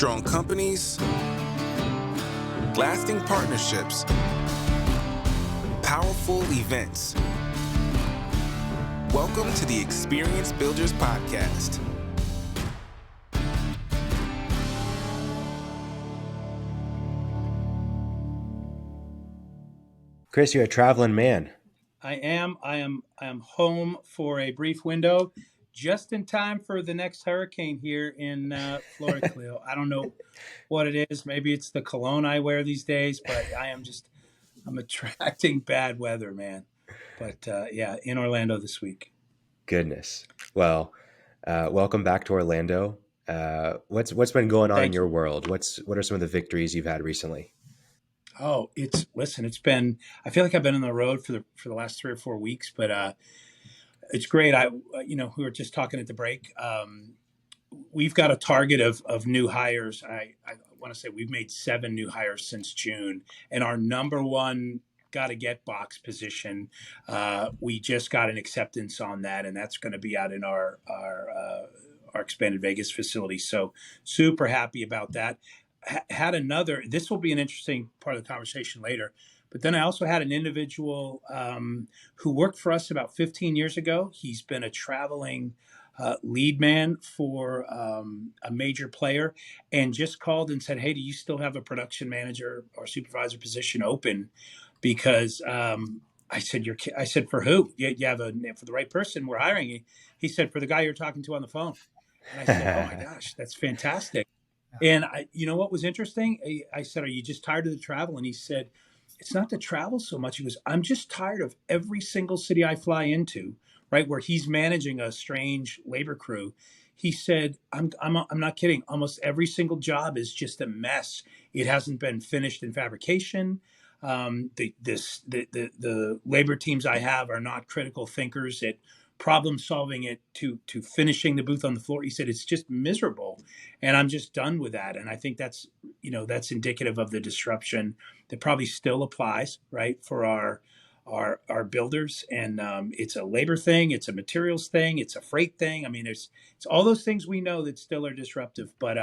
Strong companies, lasting partnerships, powerful events. Welcome to the Experience Builders Podcast. Chris, you're a traveling man. I am home for a brief window, just in time for the next hurricane here in Florida, Khalil. I don't know what it is. Maybe it's the cologne I wear these days, but I'm attracting bad weather, man. But in Orlando this week. Goodness. Well, welcome back to Orlando. What's been going on in your world? What are some of the victories you've had recently? Oh, it's been, I feel like I've been on the road for the last 3 or 4 weeks, but it's great. We were just talking at the break. We've got a target of new hires. I want to say we've made 7 new hires since June, and our number one got to get box position. We just got an acceptance on that, and that's going to be out in our expanded Vegas facility. So super happy about that. Had another, this will be an interesting part of the conversation later, but then I also had an individual who worked for us about 15 years ago. He's been a traveling lead man for a major player, and just called and said, hey, do you still have a production manager or supervisor position open? Because I said, for who? You have for the right person, we're hiring. He said, for the guy you're talking to on the phone. And I said, oh my gosh, that's fantastic. And what was interesting? I said, are you just tired of the travel? And he said, it's not the travel so much. He goes, I'm just tired of every single city I fly into, right, where he's managing a strange labor crew. He said, I'm not kidding. Almost every single job is just a mess. It hasn't been finished in fabrication. The labor teams I have are not critical thinkers at problem solving it to finishing the booth on the floor. He said, it's just miserable, and I'm just done with that. And I think that's indicative of the disruption that probably still applies, right, for our builders. And it's a labor thing, it's a materials thing, it's a freight thing. I mean, it's all those things we know that still are disruptive. But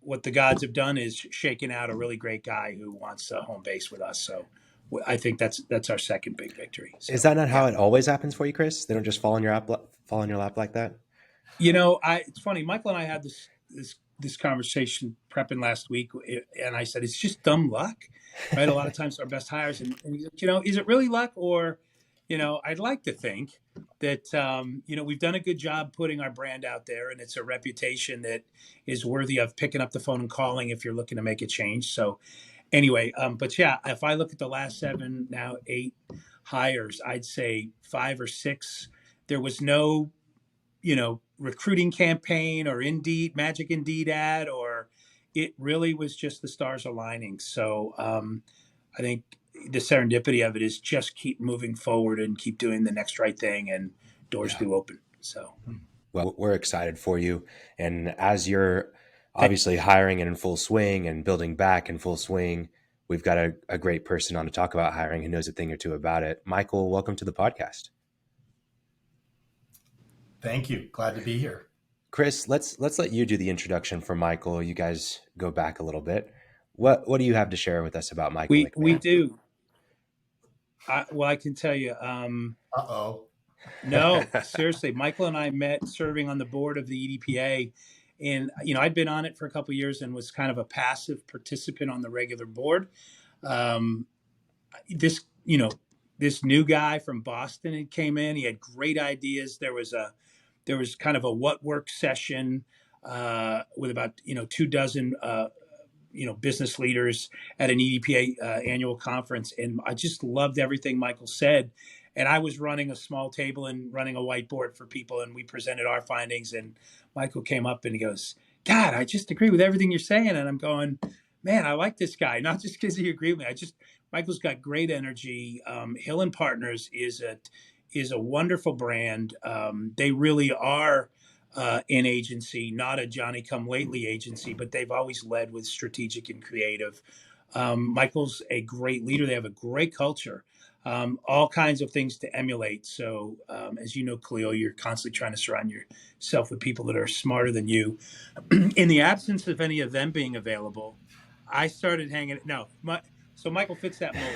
what the gods have done is shaken out a really great guy who wants a home base with us. So I think that's our second big victory. So, is that not how it always happens for you, Chris? They don't just fall in your lap like that? It's funny. Michael and I had this conversation prepping last week, and I said, it's just dumb luck, right? A lot of times our best hires, and is it really luck? Or, I'd like to think that, we've done a good job putting our brand out there, and it's a reputation that is worthy of picking up the phone and calling if you're looking to make a change. So anyway, if I look at the last 7, now 8 hires, I'd say 5 or 6, there was no, recruiting campaign or magic Indeed ad, or it really was just the stars aligning. So I think the serendipity of it is just keep moving forward and keep doing the next right thing, and doors do open. So, well, we're excited for you. And as you're obviously hiring in full swing and building back in full swing, we've got a great person on to talk about hiring who knows a thing or two about it. Michael, welcome to the podcast. Thank you. Glad to be here. Chris, let's let you do the introduction for Michael. You guys go back a little bit. What do you have to share with us about Michael McMahon? We do. I can tell you. No, seriously. Michael and I met serving on the board of the EDPA. And, I'd been on it for a couple of years and was kind of a passive participant on the regular board. This new guy from Boston had came in. He had great ideas. There was kind of a what work session with about 24 business leaders at an EDPA annual conference, and I just loved everything Michael said. And I was running a small table and running a whiteboard for people, and we presented our findings. And Michael came up and he goes, God, I just agree with everything you're saying. And I'm going, man, I like this guy, not just because he agreed with me. Michael's got great energy. Hill Partners is a wonderful brand. They really are an agency, not a Johnny-come-lately agency, but they've always led with strategic and creative. Michael's a great leader. They have a great culture. all kinds of things to emulate. So, as you know, Khalil, you're constantly trying to surround yourself with people that are smarter than you. In the absence of any of them being available, I started hanging. No, so Michael fits that mold,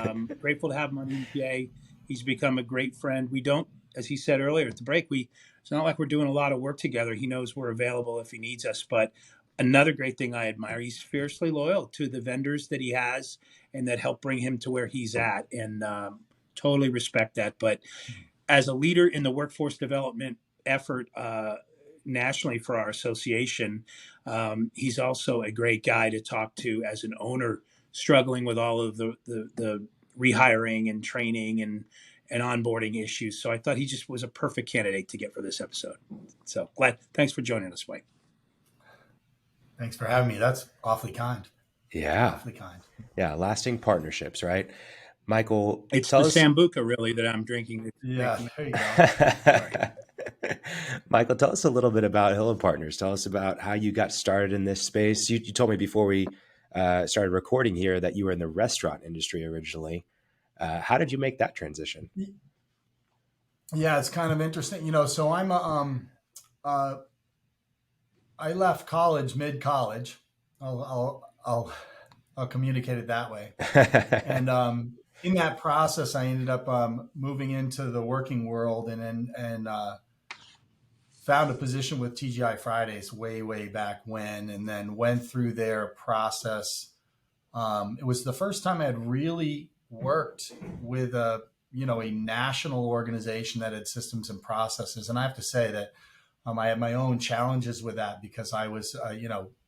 and grateful to have him on EDPA. He's become a great friend. We don't, as he said earlier at the break, it's not like we're doing a lot of work together. He knows we're available if he needs us. But another great thing I admire, he's fiercely loyal to the vendors that he has and that help bring him to where he's at, and totally respect that. But as a leader in the workforce development effort nationally for our association, he's also a great guy to talk to as an owner struggling with all of the rehiring and training and onboarding issues. So I thought he just was a perfect candidate to get for this episode. So glad. Thanks for joining us, Mike. Thanks for having me. That's awfully kind. Yeah. Awfully kind. Yeah. Lasting partnerships, right? Michael, it's the Sambuca really that I'm drinking. Yeah, there you go. Michael, tell us a little bit about Hill Partners. Tell us about how you got started in this space. You told me before we started recording here that you were in the restaurant industry originally. How did you make that transition? Yeah, it's kind of interesting. So I'm I left college mid-college. I'll communicate it that way. And in that process, I ended up moving into the working world and found a position with TGI Fridays way back when, and then went through their process. It was the first time I had really worked with a national organization that had systems and processes. And I have to say that I had my own challenges with that because I was,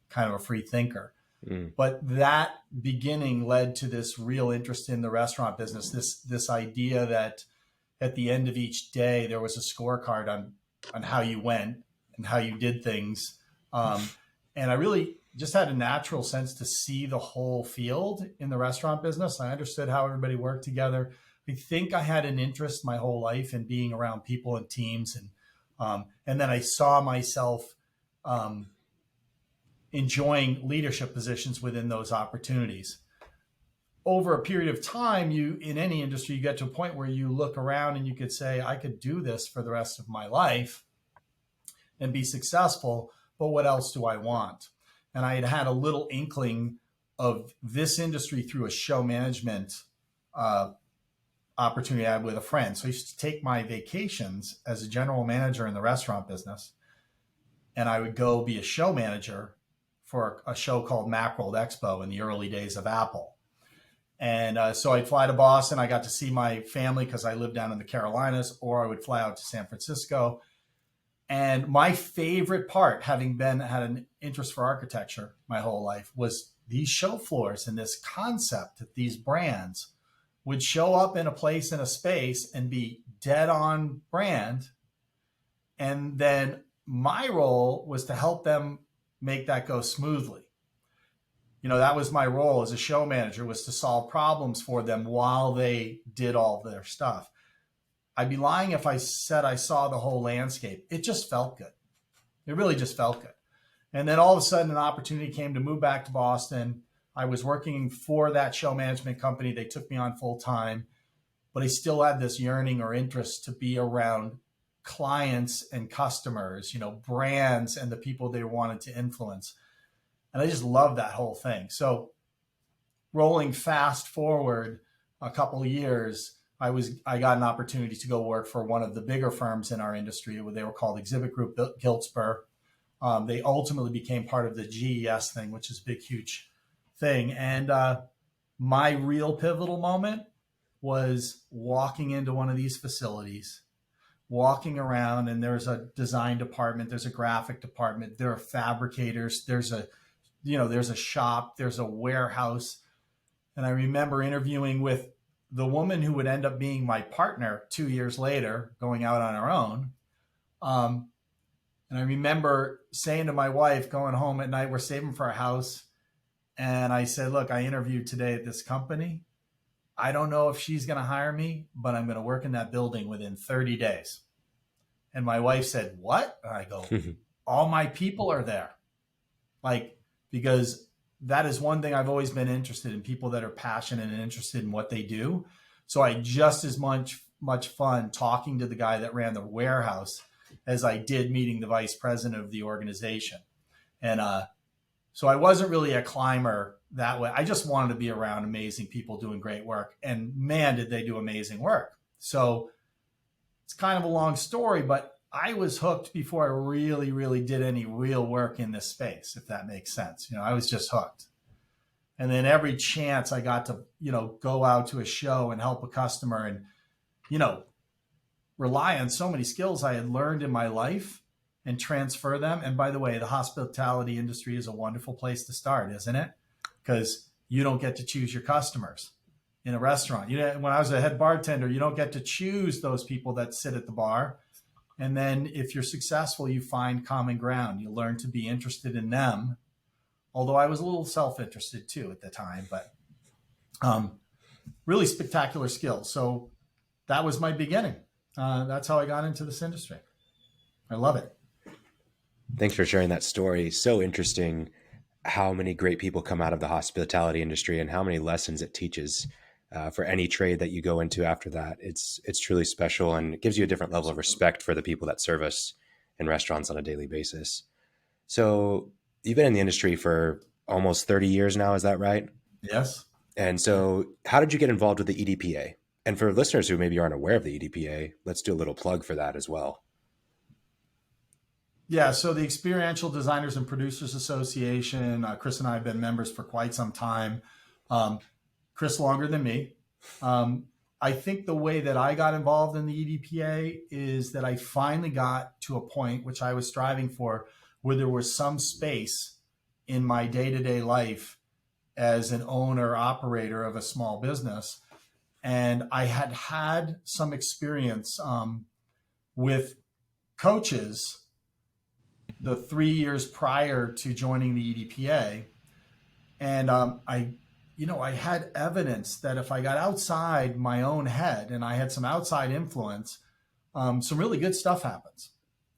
kind of a free thinker. But that beginning led to this real interest in the restaurant business, this idea that at the end of each day, there was a scorecard on how you went and how you did things. And I really just had a natural sense to see the whole field in the restaurant business. I understood how everybody worked together. I think I had an interest my whole life in being around people and teams. And then I saw myself enjoying leadership positions within those opportunities. Over a period of time, in any industry, you get to a point where you look around and you could say, I could do this for the rest of my life and be successful, but what else do I want? And I had had a little inkling of this industry through a show management opportunity I had with a friend. So I used to take my vacations as a general manager in the restaurant business, and I would go be a show manager for a show called Macworld Expo in the early days of Apple. And so I'd fly to Boston. I got to see my family because I lived down in the Carolinas, or I would fly out to San Francisco. And my favorite part, having had an interest for architecture my whole life, was these show floors and this concept that these brands would show up in a place, in a space, and be dead on brand. And then my role was to help them make that go smoothly. That was my role as a show manager, was to solve problems for them while they did all their stuff. I'd be lying if I said I saw the whole landscape. It just felt good. It really just felt good. And then all of a sudden, an opportunity came to move back to Boston. I was working for that show management company. They took me on full time, but I still had this yearning or interest to be around clients and customers, brands and the people they wanted to influence. And I just love that whole thing. So rolling fast forward a couple of years, I got an opportunity to go work for one of the bigger firms in our industry. They were called Exhibit Group Giltspur. They ultimately became part of the GES thing, which is a big, huge thing. And my real pivotal moment was walking into one of these facilities, walking around, and there's a design department, there's a graphic department, there are fabricators, there's a shop, there's a warehouse. And I remember interviewing with the woman who would end up being my partner 2 years later, going out on her own. And I remember saying to my wife, going home at night, we're saving for a house. And I said, look, I interviewed today at this company. I don't know if she's going to hire me, but I'm going to work in that building within 30 days. And my wife said, what? And I go, all my people are there. Because that is one thing I've always been interested in, people that are passionate and interested in what they do. So I had just as much fun talking to the guy that ran the warehouse as I did meeting the vice president of the organization. And so I wasn't really a climber that way. I just wanted to be around amazing people doing great work. And man, did they do amazing work. So it's kind of a long story, but I was hooked before I really, really did any real work in this space, if that makes sense. I was just hooked. And then every chance I got to, go out to a show and help a customer and, rely on so many skills I had learned in my life and transfer them. And by the way, the hospitality industry is a wonderful place to start, isn't it? Because you don't get to choose your customers in a restaurant. When I was a head bartender, you don't get to choose those people that sit at the bar. And then if you're successful, you find common ground. You learn to be interested in them. Although I was a little self-interested too at the time, but really spectacular skills. So that was my beginning. That's how I got into this industry. I love it. Thanks for sharing that story. So interesting how many great people come out of the hospitality industry and how many lessons it teaches for any trade that you go into after that. It's truly special, and it gives you a different level of respect for the people that serve us in restaurants on a daily basis. So you've been in the industry for almost 30 years now, is that right? Yes. And so how did you get involved with the EDPA? And for listeners who maybe aren't aware of the EDPA, let's do a little plug for that as well. Yeah, so the Experiential Designers and Producers Association, Chris and I have been members for quite some time. Chris longer than me. I think the way that I got involved in the EDPA is that I finally got to a point, which I was striving for, where there was some space in my day-to-day life as an owner operator of a small business. And I had some experience with coaches the 3 years prior to joining the EDPA. And I had evidence that if I got outside my own head and I had some outside influence, some really good stuff happens.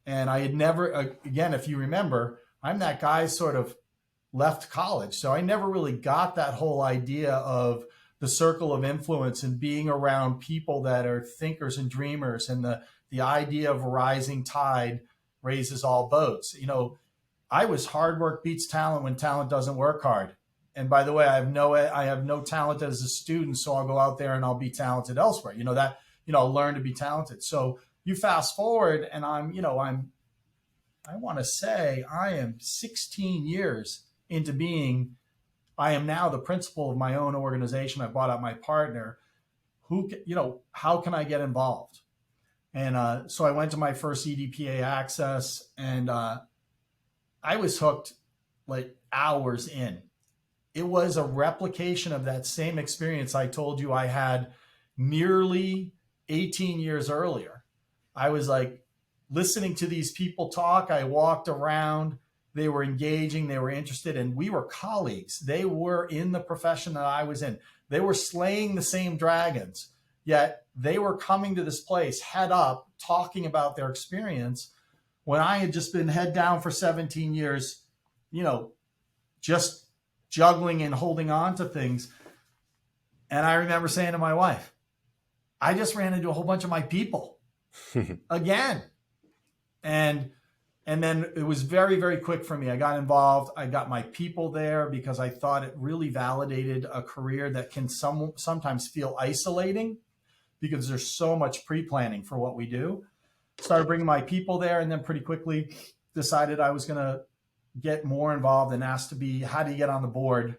And I had never, again, if you remember, I'm that guy sort of left college. So I never really got that whole idea of the circle of influence and being around people that are thinkers and dreamers, and the idea of a rising tide raises all boats. I was hard work beats talent when talent doesn't work hard. And by the way, I have no talent as a student, so I'll go out there and I'll be talented elsewhere. I'll learn to be talented. So you fast forward, and I want to say I am 16 years into being. I am now the principal of my own organization. I bought out my partner. How can I get involved? And so I went to my first EDPA access, and I was hooked like hours in. It was a replication of that same experience I told you I had nearly 18 years earlier. I was like listening to these people talk. I walked around. They were engaging. They were interested. And we were colleagues. They were in the profession that I was in. They were slaying the same dragons. Yet they were coming to this place head up, talking about their experience when I had just been head down for 17 years, just juggling and holding on to things. And I remember saying to my wife, I just ran into a whole bunch of my people again. And then it was very, very quick for me. I got involved. I got my people there because I thought it really validated a career that can sometimes feel isolating because there's so much pre-planning for what we do. Started bringing my people there, and then pretty quickly decided I was going to get more involved and asked to be, how do you get on the board?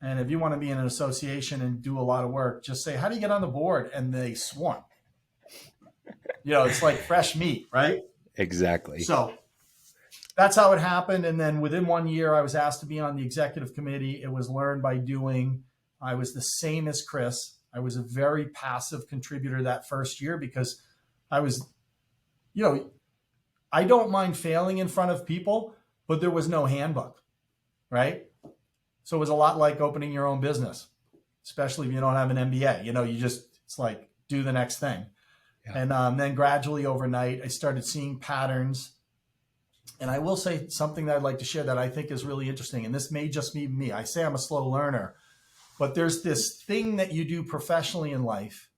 And if you want to be in an association and do a lot of work, just say, how do you get on the board? And they swarm. It's like fresh meat, right? Exactly. So that's how it happened. And then within 1 year, I was asked to be on the executive committee. It was learned by doing. I was the same as Chris. I was a very passive contributor that first year because I was, I don't mind failing in front of people, but there was no handbook, right? So it was a lot like opening your own business, especially if you don't have an MBA. It's like, do the next thing. Yeah. And then gradually overnight, I started seeing patterns. And I will say something that I'd like to share that I think is really interesting. And this may just be me. I say I'm a slow learner, but there's this thing that you do professionally in life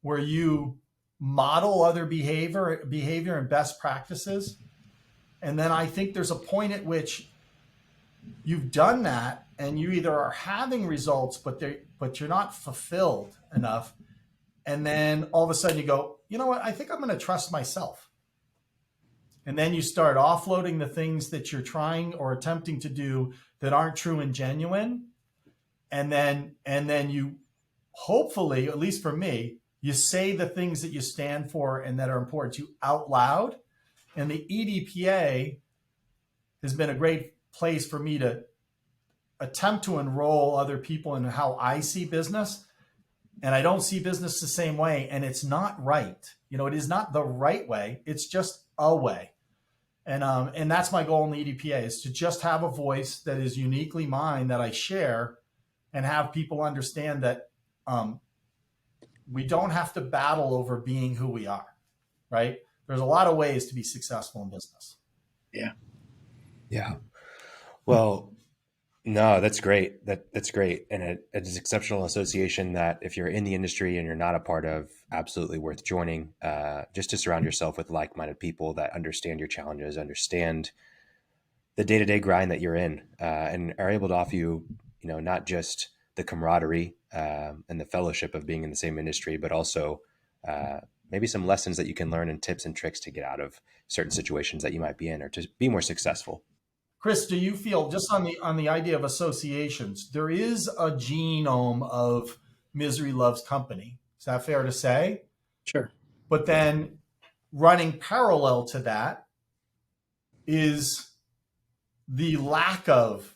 where you model other behavior and best practices. And then I think there's a point at which you've done that and you either are having results, but you're not fulfilled enough. And then all of a sudden you go, you know what? I think I'm going to trust myself. And then you start offloading the things that you're trying or attempting to do that aren't true and genuine. And then you hopefully, at least for me, you say the things that you stand for and that are important to you out loud. And the EDPA has been a great place for me to attempt to enroll other people in how I see business. And I don't see business the same way. And it's not right. It is not the right way. It's just a way. And that's my goal in the EDPA, is to just have a voice that is uniquely mine that I share, and have people understand that we don't have to battle over being who we are, right? There's a lot of ways to be successful in business. Yeah. Yeah. Well, no, that's great. That's great. And it's an exceptional association that if you're in the industry and you're not a part of, absolutely worth joining, just to surround yourself with like-minded people that understand your challenges, understand the day-to-day grind that you're in, and are able to offer you, not just the camaraderie and the fellowship of being in the same industry, but also maybe some lessons that you can learn and tips and tricks to get out of certain situations that you might be in, or to be more successful. Chris, do you feel, just on the idea of associations, there is a genome of misery loves company? Is that fair to say? Sure. But then running parallel to that is the lack of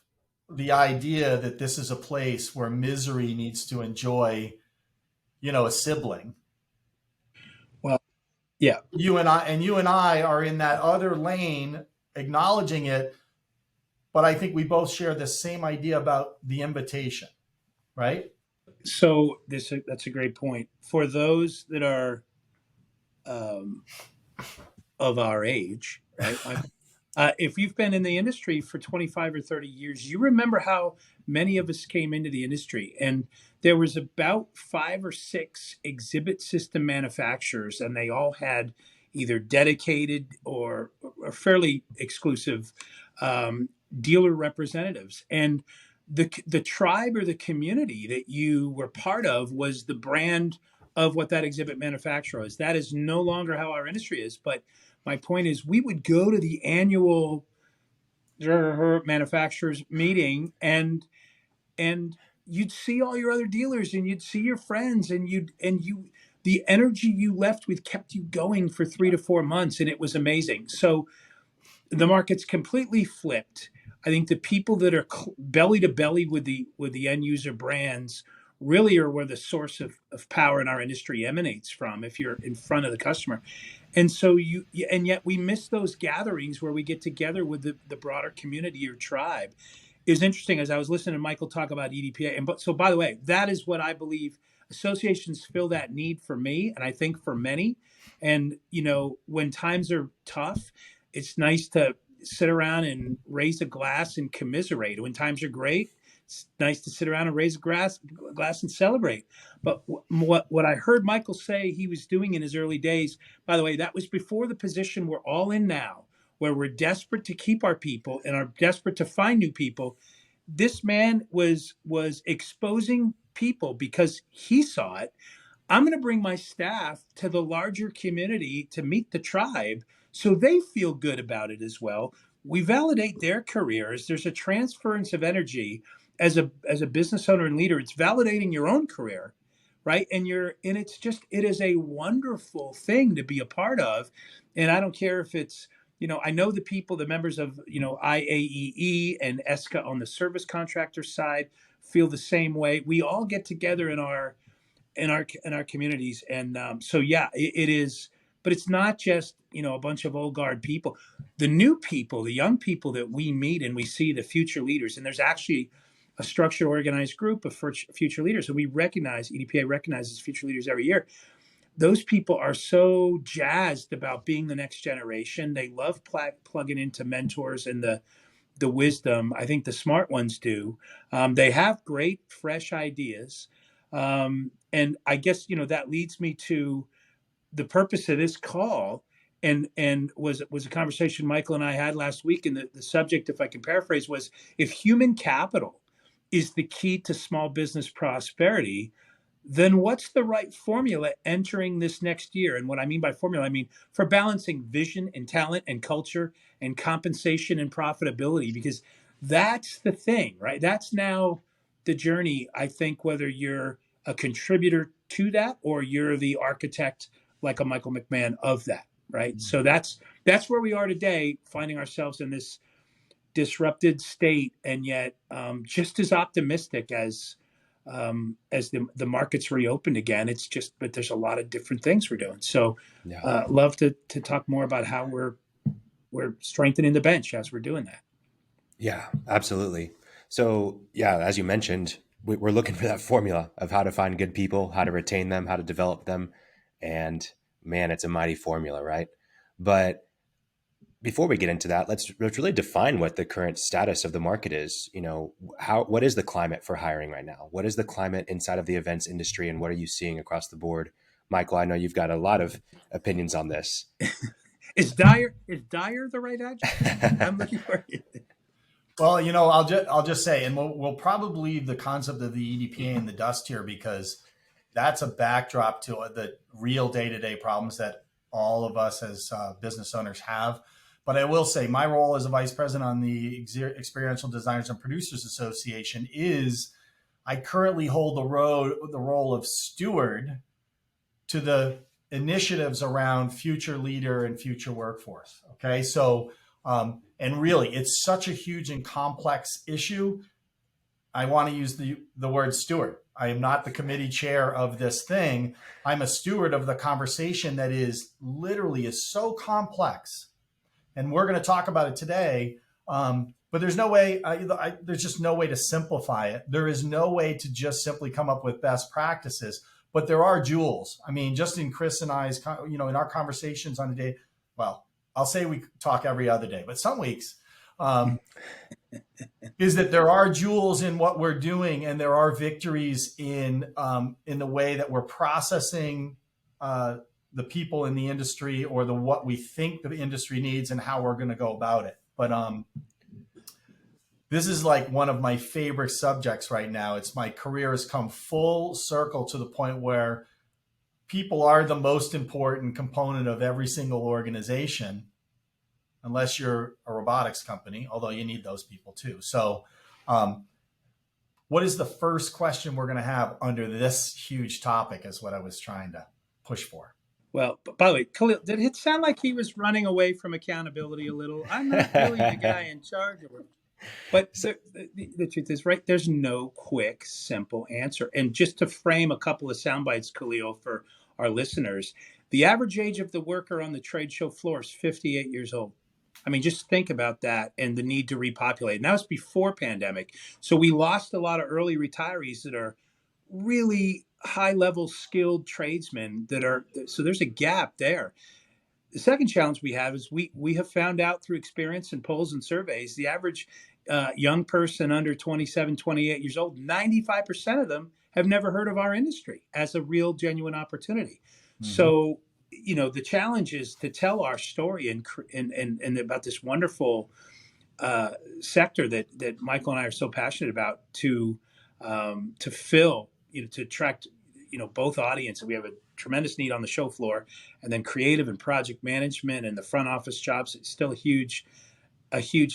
the idea that this is a place where misery needs to enjoy, a sibling. Well, yeah. You and I are in that other lane, acknowledging it. But I think we both share the same idea about the invitation, right? So that's a great point. For those that are of our age, right? If you've been in the industry for 25 or 30 years, you remember how many of us came into the industry, and there was about 5 or 6 exhibit system manufacturers, and they all had either dedicated or fairly exclusive dealer representatives. And the tribe or the community that you were part of was the brand of what that exhibit manufacturer is. That is no longer how our industry is. But my point is, we would go to the annual manufacturers meeting, and you'd see all your other dealers, and you'd see your friends, and the energy you left with kept you going for 3 to 4 months, and it was amazing. So the market's completely flipped. I think the people that are belly to belly with the end user brands really are where the source of power in our industry emanates from, if you're in front of the customer. And so and yet we miss those gatherings where we get together with the broader community or tribe. It was interesting as I was listening to Michael talk about EDPA. So by the way, that is what I believe associations fill that need for me, and I think for many. And, when times are tough, it's nice to sit around and raise a glass and commiserate. When times are great, it's nice to sit around and raise a glass and celebrate. But what I heard Michael say he was doing in his early days, by the way, that was before the position we're all in now, where we're desperate to keep our people and are desperate to find new people. This man was exposing people because he saw it. I'm going to bring my staff to the larger community to meet the tribe, so they feel good about it as well. We validate their careers. There's a transference of energy as a business owner and leader. It's validating your own career, right? And it is a wonderful thing to be a part of. And I don't care if it's, I know the members of, IAEE and ESCA on the service contractor side feel the same way. We all get together in our communities. And so, yeah, it is. But it's not just, a bunch of old guard people. The new people, the young people that we meet and we see, the future leaders, and there's actually a structured, organized group of future leaders. So EDPA recognizes future leaders every year. Those people are so jazzed about being the next generation. They love plugging into mentors and the the wisdom. I think the smart ones do. They have great, fresh ideas. And I guess, that leads me to the purpose of this call, and was a conversation Michael and I had last week. And the subject, if I can paraphrase, was if human capital is the key to small business prosperity, then what's the right formula entering this next year? And what I mean by formula, I mean for balancing vision and talent and culture and compensation and profitability, because that's the thing, right? That's now the journey. I think whether you're a contributor to that or you're the architect, like a Michael McMahon, of that, right? Mm-hmm. So that's where we are today, finding ourselves in this disrupted state, and yet just as optimistic as the markets reopened again. It's just, but there's a lot of different things we're doing. So love to talk more about how we're strengthening the bench as we're doing that. Yeah, absolutely. So as you mentioned, we're looking for that formula of how to find good people, how to retain them, how to develop them. And man, it's a mighty formula, right? But before we get into that, let's really define what the current status of the market is. What is the climate for hiring right now? What is the climate inside of the events industry, and what are you seeing across the board? Michael, I know you've got a lot of opinions on this. Is dire the right adjective? I'm looking for it. Well, I'll just say, and we'll probably leave the concept of the EDPA in the dust here, because that's a backdrop to the real day-to-day problems that all of us as business owners have. But I will say my role as a vice president on the Experiential Designers and Producers Association is I currently hold the role of steward to the initiatives around future leader and future workforce. Okay. So, and really it's such a huge and complex issue. I want to use the word steward. I am not the committee chair of this thing. I'm a steward of the conversation that is so complex. And we're going to talk about it today, but there's no way. There's just no way to simplify it. There is no way to just simply come up with best practices. But there are jewels. I mean, just in Chris and I's, in our conversations on a day. Well, I'll say we talk every other day, but some weeks is that there are jewels in what we're doing, and there are victories in the way that we're processing the people in the industry, or what we think the industry needs, and how we're going to go about it. But this is like one of my favorite subjects right now. My career has come full circle to the point where people are the most important component of every single organization, unless you're a robotics company, although you need those people too. So what is the first question we're going to have under this huge topic is what I was trying to push for. Well, by the way, Khalil, did it sound like he was running away from accountability a little? I'm not really the guy in charge of it. But the truth is, right, there's no quick, simple answer. And just to frame a couple of sound bites, Khalil, for our listeners, the average age of the worker on the trade show floor is 58 years old. I mean, just think about that and the need to repopulate. And that was before pandemic. So we lost a lot of early retirees that are really high-level skilled tradesmen so there's a gap there. The second challenge we have is we have found out through experience and polls and surveys, the average young person under 27, 28 years old, 95% of them have never heard of our industry as a real, genuine opportunity. Mm-hmm. So, the challenge is to tell our story and about this wonderful sector that Michael and I are so passionate about to fill, to attract, both audiences. We have a tremendous need on the show floor, and then creative and project management and the front office jobs. It's still a huge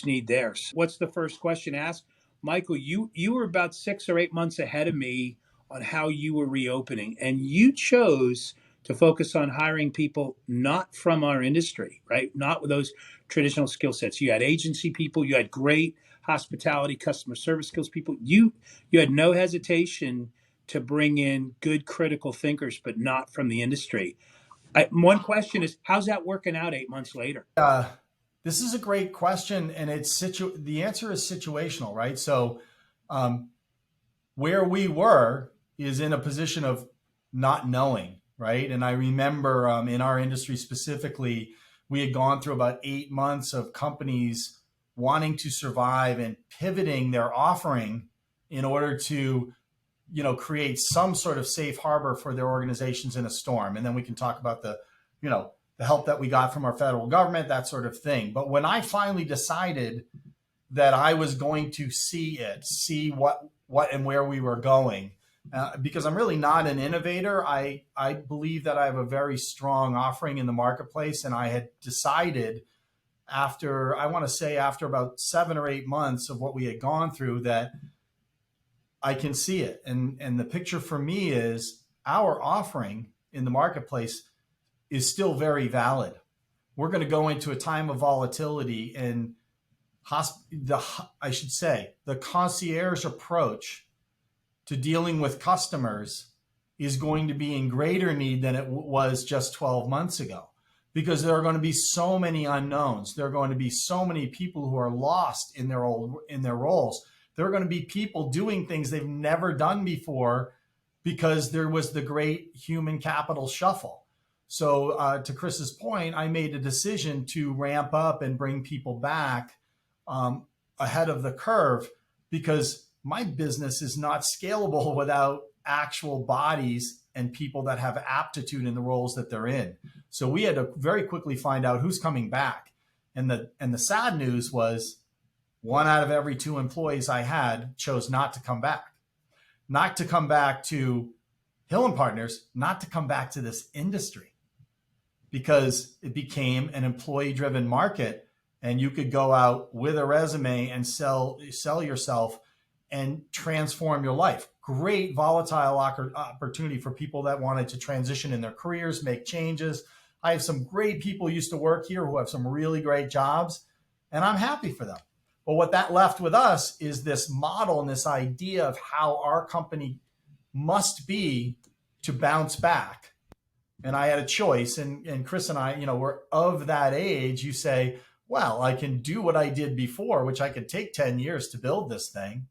need there. So what's the first question asked? Michael, you were about 6 or 8 months ahead of me on how you were reopening, and you chose to focus on hiring people not from our industry, right? Not with those traditional skill sets. You had agency people, you had great hospitality, customer service skills people. You had no hesitation to bring in good critical thinkers, but not from the industry. One question is, how's that working out 8 months later? This is a great question, and the answer is situational, right? So where we were is in a position of not knowing, right? And I remember in our industry specifically, we had gone through about 8 months of companies wanting to survive and pivoting their offering in order to, create some sort of safe harbor for their organizations in a storm. And then we can talk about the help that we got from our federal government, that sort of thing. But when I finally decided that I was going to see what and where we were going, because I'm really not an innovator. I believe that I have a very strong offering in the marketplace. And I had decided after about 7 or 8 months of what we had gone through that I can see it. And the picture for me is our offering in the marketplace is still very valid. We're going to go into a time of volatility, and the concierge approach to dealing with customers is going to be in greater need than it was just 12 months ago, because there are going to be so many unknowns. There are going to be so many people who are lost in their roles. There are going to be people doing things they've never done before because there was the great human capital shuffle. So to Chris's point, I made a decision to ramp up and bring people back ahead of the curve, because my business is not scalable without actual bodies and people that have aptitude in the roles that they're in. So we had to very quickly find out who's coming back. And the sad news was 1 out of every 2 employees I had chose not to come back to Hill and Partners, not to come back to this industry, because it became an employee-driven market, and you could go out with a resume and sell yourself and transform your life. Great volatile opportunity for people that wanted to transition in their careers, make changes. I have some great people who used to work here who have some really great jobs, and I'm happy for them. But what that left with us is this model and this idea of how our company must be to bounce back. And I had a choice, and Chris and I, we're of that age. You say, well, I can do what I did before, which I could take 10 years to build this thing.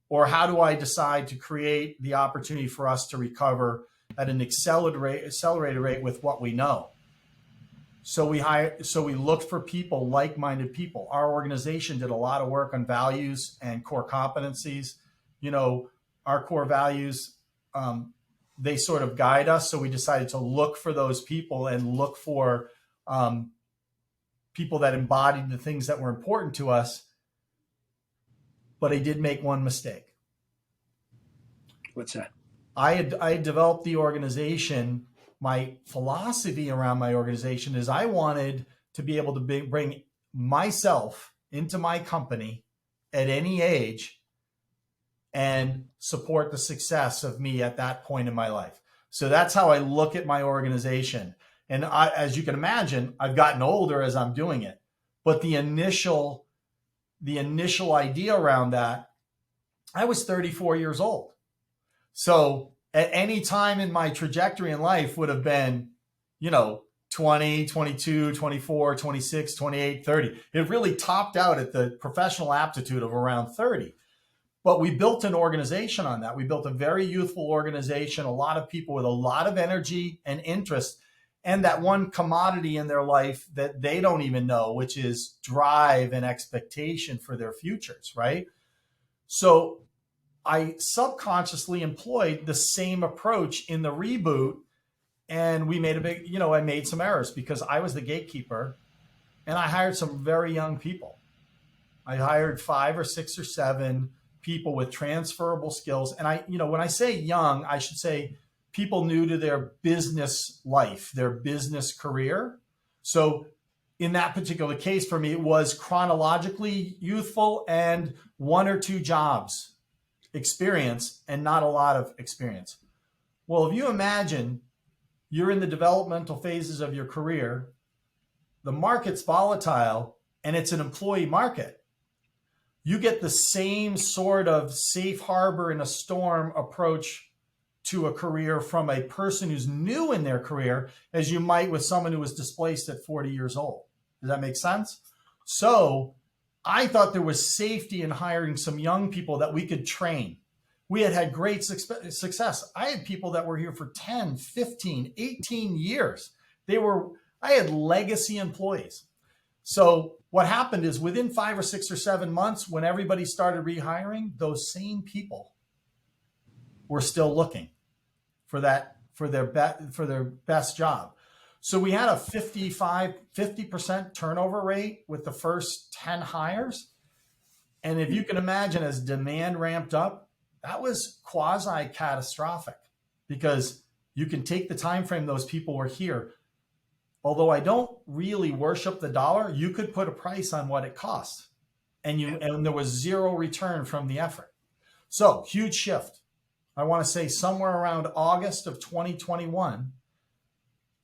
Or how do I decide to create the opportunity for us to recover at an accelerated rate with what we know? So we looked for people, like-minded people. Our organization did a lot of work on values and core competencies. Our core values, they sort of guide us. So we decided to look for those people and look for people that embodied the things that were important to us. But I did make one mistake. What's that? I had developed the organization. My philosophy around my organization is I wanted to be able to bring myself into my company at any age and support the success of me at that point in my life. So that's how I look at my organization. And as you can imagine, I've gotten older as I'm doing it. But the initial idea around that, I was 34 years old. So at any time in my trajectory in life would have been, 20, 22, 24, 26, 28, 30. It really topped out at the professional aptitude of around 30. But we built an organization on that. We built a very youthful organization, a lot of people with a lot of energy and interest, and that one commodity in their life that they don't even know, which is drive and expectation for their futures, right? So I subconsciously employed the same approach in the reboot, and we made I made some errors because I was the gatekeeper, and I hired some very young people. I hired 5 or 6 or 7 people with transferable skills. And when I say young, I should say people new to their business life, their business career. So in that particular case, for me, it was chronologically youthful and 1 or 2 jobs experience and not a lot of experience. Well, if you imagine you're in the developmental phases of your career, the market's volatile, and it's an employee market. You get the same sort of safe harbor in a storm approach to a career from a person who's new in their career as you might with someone who was displaced at 40 years old. Does that make sense? So I thought there was safety in hiring some young people that we could train. We had great success. I had people that were here for 10, 15, 18 years. I had legacy employees. So what happened is within 5 or 6 or 7 months, when everybody started rehiring, those same people were still looking for their best job. So we had a 50% turnover rate with the first 10 hires. And if you can imagine, as demand ramped up, that was quasi catastrophic, because you can take the time frame those people were here. Although I don't really worship the dollar, you could put a price on what it costs, and there was zero return from the effort. So huge shift. I want to say somewhere around August of 2021,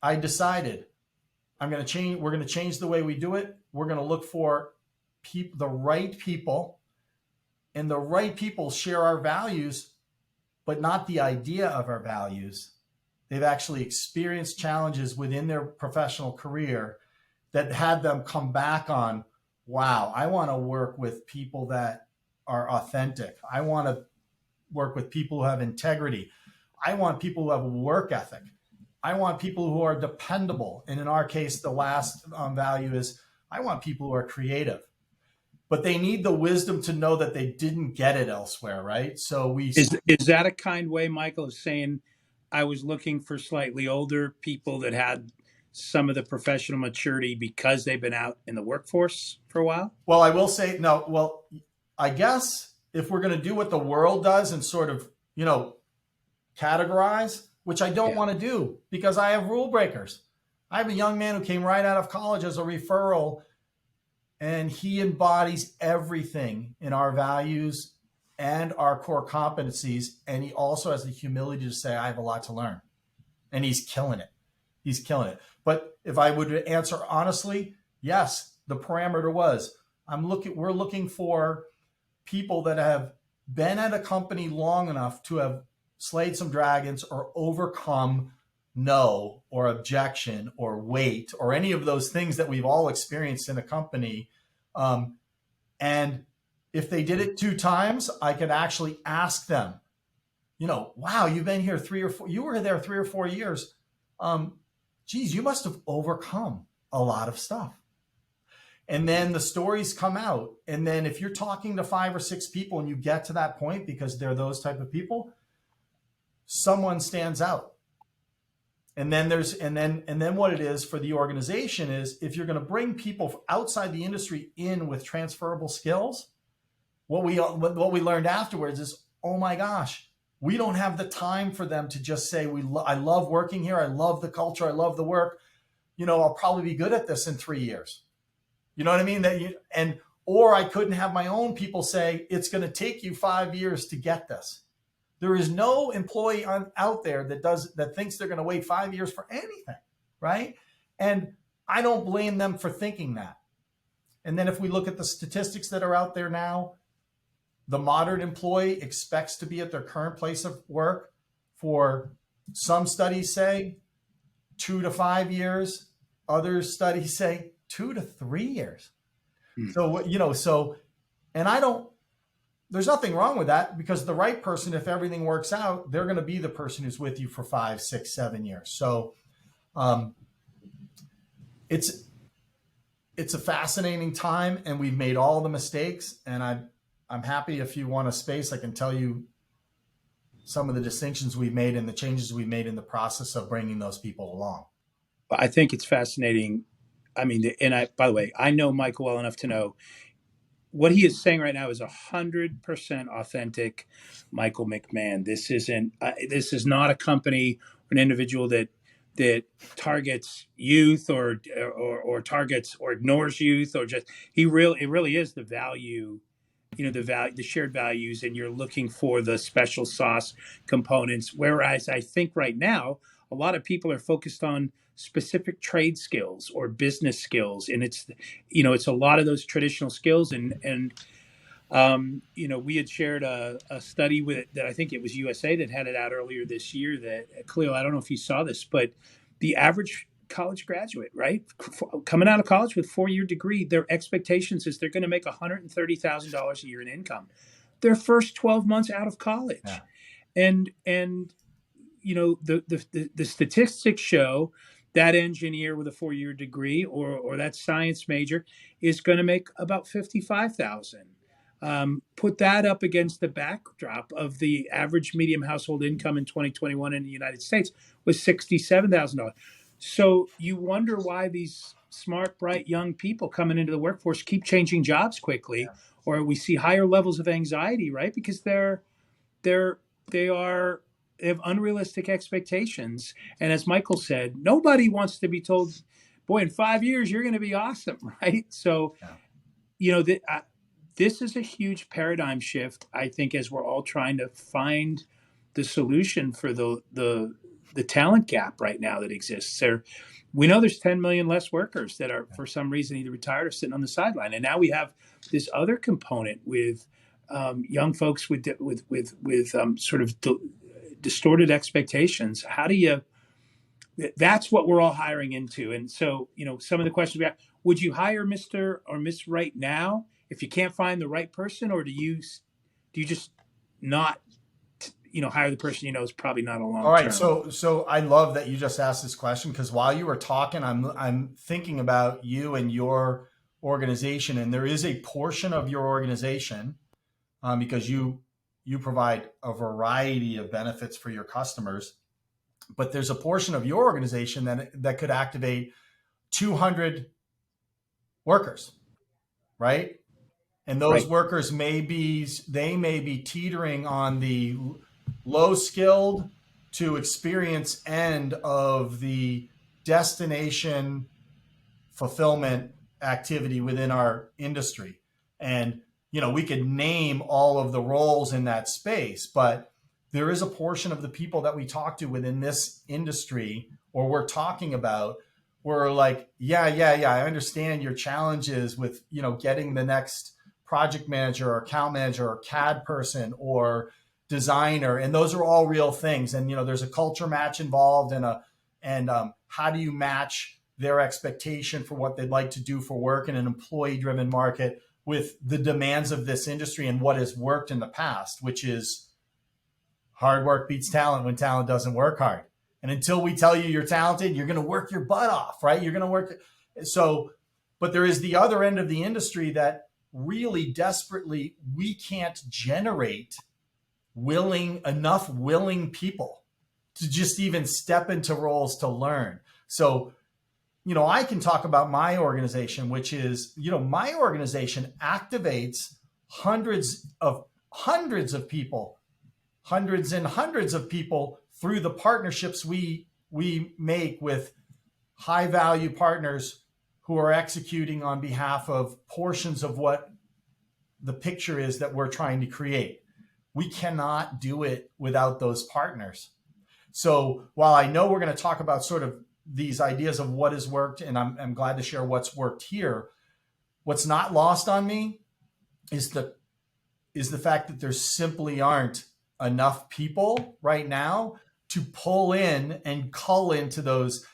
I decided we're going to change the way we do it. We're going to look for the right people, and the right people share our values, but not the idea of our values. They've actually experienced challenges within their professional career that had them come back on, wow, I want to work with people that are authentic. I want to work with people who have integrity. I want people who have a work ethic. I want people who are dependable. And in our case, the last value is I want people who are creative. But they need the wisdom to know that they didn't get it elsewhere, right? So is that a kind way, Michael, of saying I was looking for slightly older people that had some of the professional maturity because they've been out in the workforce for a while? Well, I will say no. Well, I guess if we're going to do what the world does and sort of, categorize, which I don't want to do because I have rule breakers. I have a young man who came right out of college as a referral, and he embodies everything in our values and our core competencies. And he also has the humility to say, I have a lot to learn. And he's killing it. He's killing it. But if I would answer honestly, yes, the parameter was, we're looking for people that have been at a company long enough to have slayed some dragons or overcome no or objection or wait or any of those things that we've all experienced in a company. And if they did it 2 times, I could actually ask them, wow, you've been here you were there 3 or 4 years. Geez, you must have overcome a lot of stuff. And then the stories come out. And then if you're talking to 5 or 6 people and you get to that point, because they're those type of people, someone stands out. And then what it is for the organization is, if you're going to bring people outside the industry in with transferable skills, what we learned afterwards is, oh my gosh, we don't have the time for them to just say, I love working here. I love the culture. I love the work. I'll probably be good at this in 3 years. You know what I mean? Or I couldn't have my own people say, it's going to take you 5 years to get this. There is no employee out there that thinks they're going to wait 5 years for anything, right? And I don't blame them for thinking that. And then if we look at the statistics that are out there now, the modern employee expects to be at their current place of work for, some studies say, 2 to 5 years. Other studies say 2 to 3 years. So, and there's nothing wrong with that, because the right person, if everything works out, they're going to be the person who's with you for 5, 6, 7 years. So it's a fascinating time, and we've made all the mistakes. And I'm happy, if you want a space, I can tell you some of the distinctions we've made and the changes we've made in the process of bringing those people along. I think it's fascinating. I mean, by the way, I know Michael well enough to know what he is saying right now is 100% authentic Michael McMahon. This is not a company or an individual that targets youth or targets or ignores youth, or just, it really is the value, the shared values, and you're looking for the special sauce components. Whereas I think right now, a lot of people are focused on specific trade skills or business skills, and it's a lot of those traditional skills. And we had shared a study that I think it was USA that had it out earlier this year, that, Khalil, I don't know if you saw this, but the average college graduate, right, coming out of college with 4-year degree, their expectations is they're going to make $130,000 a year in income their first 12 months out of college. Yeah. And the statistics show that engineer with a 4-year degree or that science major is going to make about 55,000. Put that up against the backdrop of the average medium household income in 2021 in the United States was $67,000. So you wonder why these smart, bright young people coming into the workforce keep changing jobs quickly, or we see higher levels of anxiety, right? Because they have unrealistic expectations. And as Michael said, nobody wants to be told, boy, in 5 years, you're going to be awesome, right? So, this is a huge paradigm shift, I think, as we're all trying to find the solution for the talent gap right now that exists. We know there's 10 million less workers that are, for some reason, either retired or sitting on the sideline. And now we have this other component with young folks with sort of distorted expectations. How do you? That's what we're all hiring into. And so, some of the questions we have: would you hire Mr. or Miss Right now if you can't find the right person, or do you just not? Hire the person is probably not a long term. All right, so I love that you just asked this question, because while you were talking, I'm thinking about you and your organization, and there is a portion of your organization because you provide a variety of benefits for your customers, but there's a portion of your organization that could activate 200 workers, right? And those workers may be teetering on the low skilled to experience end of the destination fulfillment activity within our industry. And, we could name all of the roles in that space, but there is a portion of the people that we talk to within this industry, or we're talking about, we're like, yeah, I understand your challenges with, getting the next project manager or account manager or CAD person or designer, and those are all real things. And there's a culture match involved, and how do you match their expectation for what they'd like to do for work in an employee-driven market with the demands of this industry and what has worked in the past, which is hard work beats talent when talent doesn't work hard. And until we tell you you're talented, you're going to work your butt off, right? You're going to work. So, but there is the other end of the industry that really desperately, we can't generate enough willing people to just even step into roles to learn. So, I can talk about my organization, which is, my organization activates hundreds of people, hundreds and hundreds of people through the partnerships we make with high value partners who are executing on behalf of portions of what the picture is that we're trying to create. We cannot do it without those partners. So while I know we're going to talk about sort of these ideas of what has worked, and I'm glad to share what's worked here, what's not lost on me is the fact that there simply aren't enough people right now to pull in and cull into those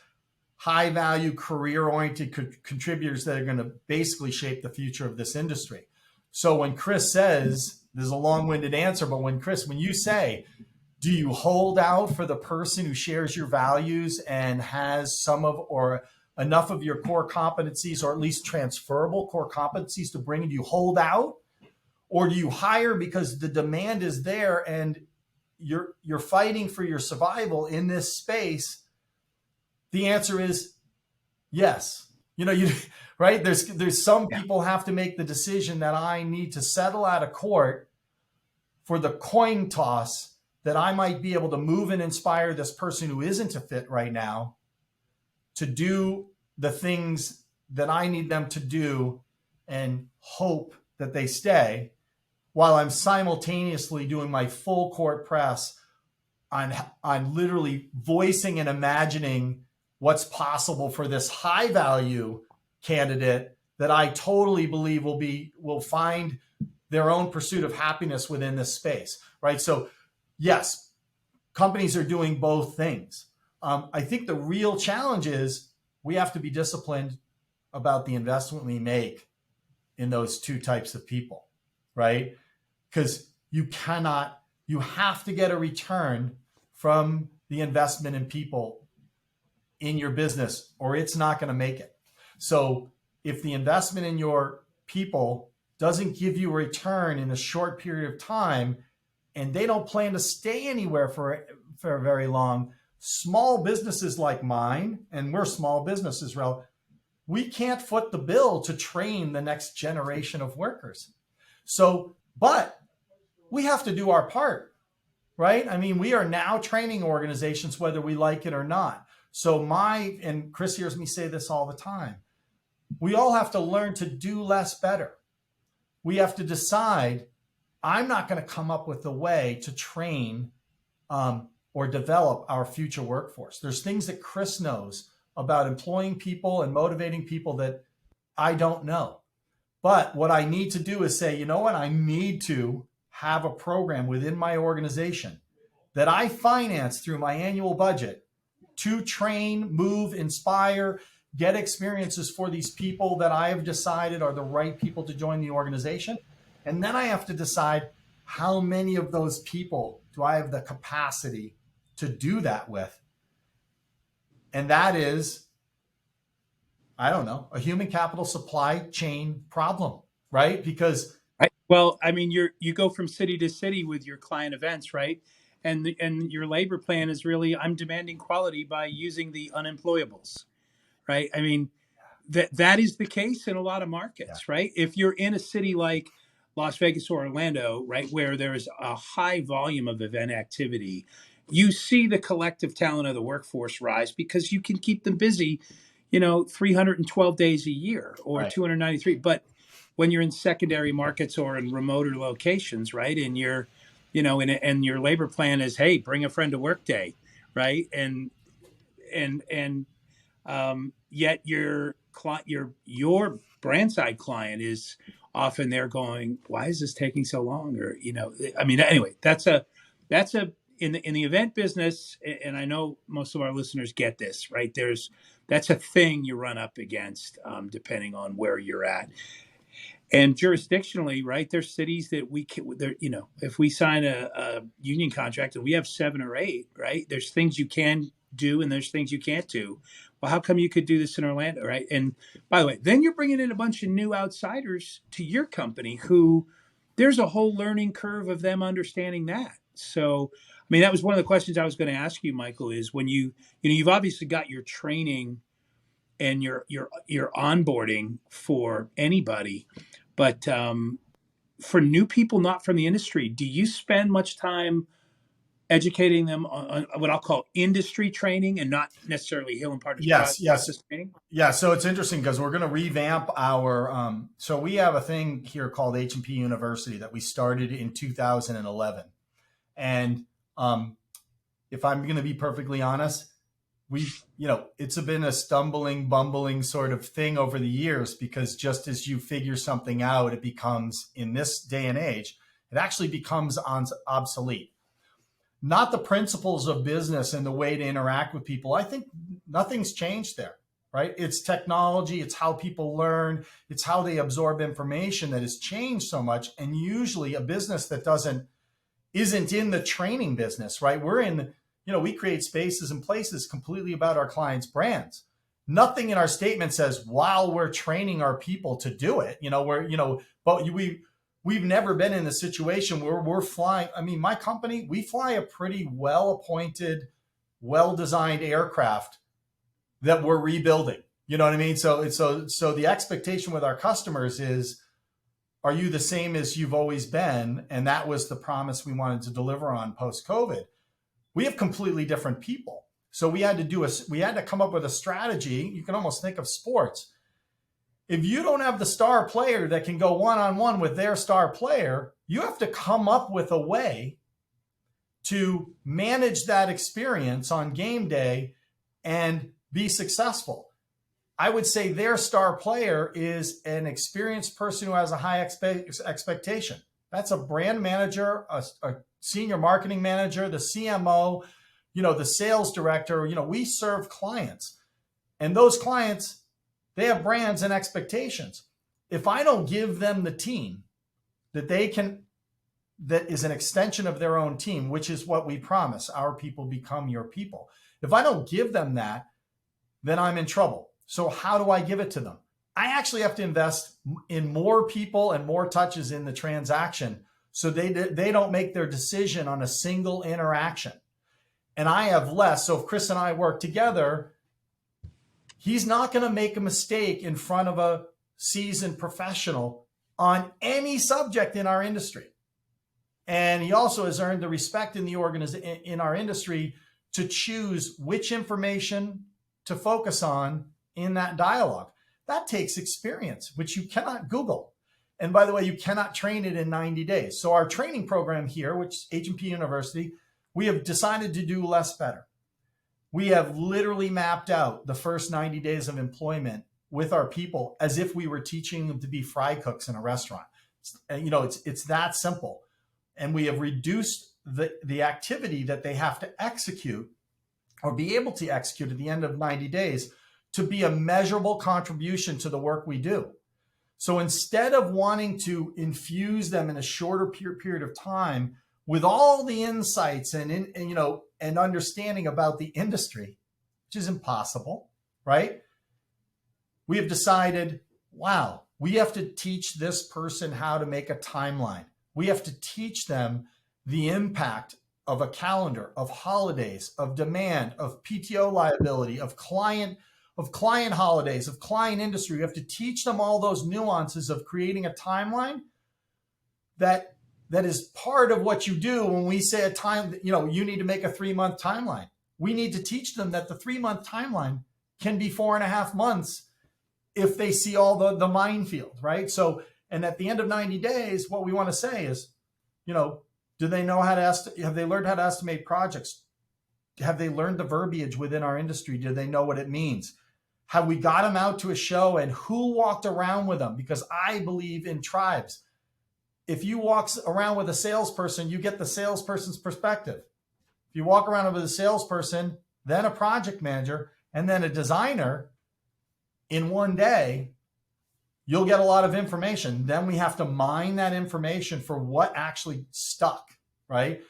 high value career oriented contributors that are going to basically shape the future of this industry. So when Chris says, there's a long-winded answer, but when you say, do you hold out for the person who shares your values and has some of or enough of your core competencies, or at least transferable core competencies to bring, do you hold out? Or do you hire because the demand is there and you're fighting for your survival in this space? The answer is yes. Right? There's some people have to make the decision that I need to settle out of court for the coin toss that I might be able to move and inspire this person who isn't a fit right now to do the things that I need them to do and hope that they stay, while I'm simultaneously doing my full court press on literally voicing and imagining what's possible for this high value candidate that I totally believe will find their own pursuit of happiness within this space, right? So yes, companies are doing both things. I think the real challenge is we have to be disciplined about the investment we make in those two types of people, right? Because you have to get a return from the investment in people in your business or it's not going to make it. So if the investment in your people doesn't give you a return in a short period of time and they don't plan to stay anywhere for very long, small businesses like mine, and we're small businesses, we can't foot the bill to train the next generation of workers. So, but we have to do our part, right? I mean, we are now training organizations, whether we like it or not. So and Chris hears me say this all the time, we all have to learn to do less better. We have to decide, I'm not going to come up with a way to train or develop our future workforce. There's things that Chris knows about employing people and motivating people that I don't know. But what I need to do is say, you know what? I need to have a program within my organization that I finance through my annual budget to train, move, inspire, get experiences for these people that I have decided are the right people to join the organization. And then I have to decide how many of those people do I have the capacity to do that with. And that is, I don't know, a human capital supply chain problem, right? Because well, I mean, you go from city to city with your client events, right? And your labor plan is really, I'm demanding quality by using the unemployables, right? I mean, that is the case in a lot of markets, right? If you're in a city like Las Vegas or Orlando, right, where there is a high volume of event activity, you see the collective talent of the workforce rise because you can keep them busy, 312 days a year or 293. But when you're in secondary markets or in remoter locations, right, and you're, and your labor plan is, hey, bring a friend to work day, right, and yet your brand side client is often there going, why is this taking so long? Or, I mean, anyway, that's in the event business, and I know most of our listeners get this, right? That's a thing you run up against, depending on where you're at. And jurisdictionally, right, there's cities that if we sign a union contract and we have 7 or 8, right, there's things you can do and there's things you can't do. Well, how come you could do this in Orlando, right? And by the way, then you're bringing in a bunch of new outsiders to your company who there's a whole learning curve of them understanding that. So, I mean, that was one of the questions I was going to ask you, Michael, is when you've obviously got your training and your onboarding for anybody, but for new people not from the industry, do you spend much time educating them on what I'll call industry training and not necessarily Hill and Partners process training? Yeah. So it's interesting because we're going to revamp our, so we have a thing here called H&P University that we started in 2011. And if I'm going to be perfectly honest, it's been a bumbling sort of thing over the years, because just as you figure something out, it becomes, in this day and age, it actually becomes obsolete. Not the principles of business and the way to interact with people. I think nothing's changed there, right? It's technology. It's how people learn. It's how they absorb information that has changed so much. And usually a business that isn't in the training business, right? We're in, we create spaces and places completely about our clients' brands. Nothing in our statement says, while we're training our people to do it, but we've never been in a situation where we're flying. I mean, my company, we fly a pretty well-appointed, well-designed aircraft that we're rebuilding. You know what I mean? So the expectation with our customers is, are you the same as you've always been? And that was the promise we wanted to deliver on post-COVID. We have completely different people. So we had to come up with a strategy. You can almost think of sports. If you don't have the star player that can go one-on-one with their star player, you have to come up with a way to manage that experience on game day and be successful. I would say their star player is an experienced person who has a high expectation. That's a brand manager, a senior marketing manager, the CMO, the sales director. We serve clients, and those clients, they have brands and expectations. If I don't give them the team that is an extension of their own team, which is what we promise, our people become your people. If I don't give them that, then I'm in trouble. So how do I give it to them? I actually have to invest in more people and more touches in the transaction so they don't make their decision on a single interaction. And I have less. So if Chris and I work together, he's not going to make a mistake in front of a seasoned professional on any subject in our industry. And he also has earned the respect in our industry to choose which information to focus on in that dialogue. That takes experience, which you cannot Google. And by the way, you cannot train it in 90 days. So our training program here, which is H&P University, we have decided to do less better. We have literally mapped out the first 90 days of employment with our people as if we were teaching them to be fry cooks in a restaurant. It's that simple. And we have reduced the activity that they have to execute or be able to execute at the end of 90 days to be a measurable contribution to the work we do. So instead of wanting to infuse them in a shorter period of time with all the insights and understanding about the industry, which is impossible, right? We have decided, wow, we have to teach this person how to make a timeline. We have to teach them the impact of a calendar, of holidays, of demand, of PTO liability, of client holidays, of client industry. We have to teach them all those nuances of creating a timeline that is part of what you do when we say you need to make a 3-month timeline. We need to teach them that the 3-month timeline can be 4.5 months if they see all the minefield, right? So, and at the end of 90 days, what we want to say is, do they know how to have they learned how to estimate projects? Have they learned the verbiage within our industry? Do they know what it means? Have we got them out to a show and who walked around with them? Because I believe in tribes. If you walk around with a salesperson, you get the salesperson's perspective. If you walk around with a salesperson, then a project manager, and then a designer in one day, you'll get a lot of information. Then we have to mine that information for what actually stuck, right?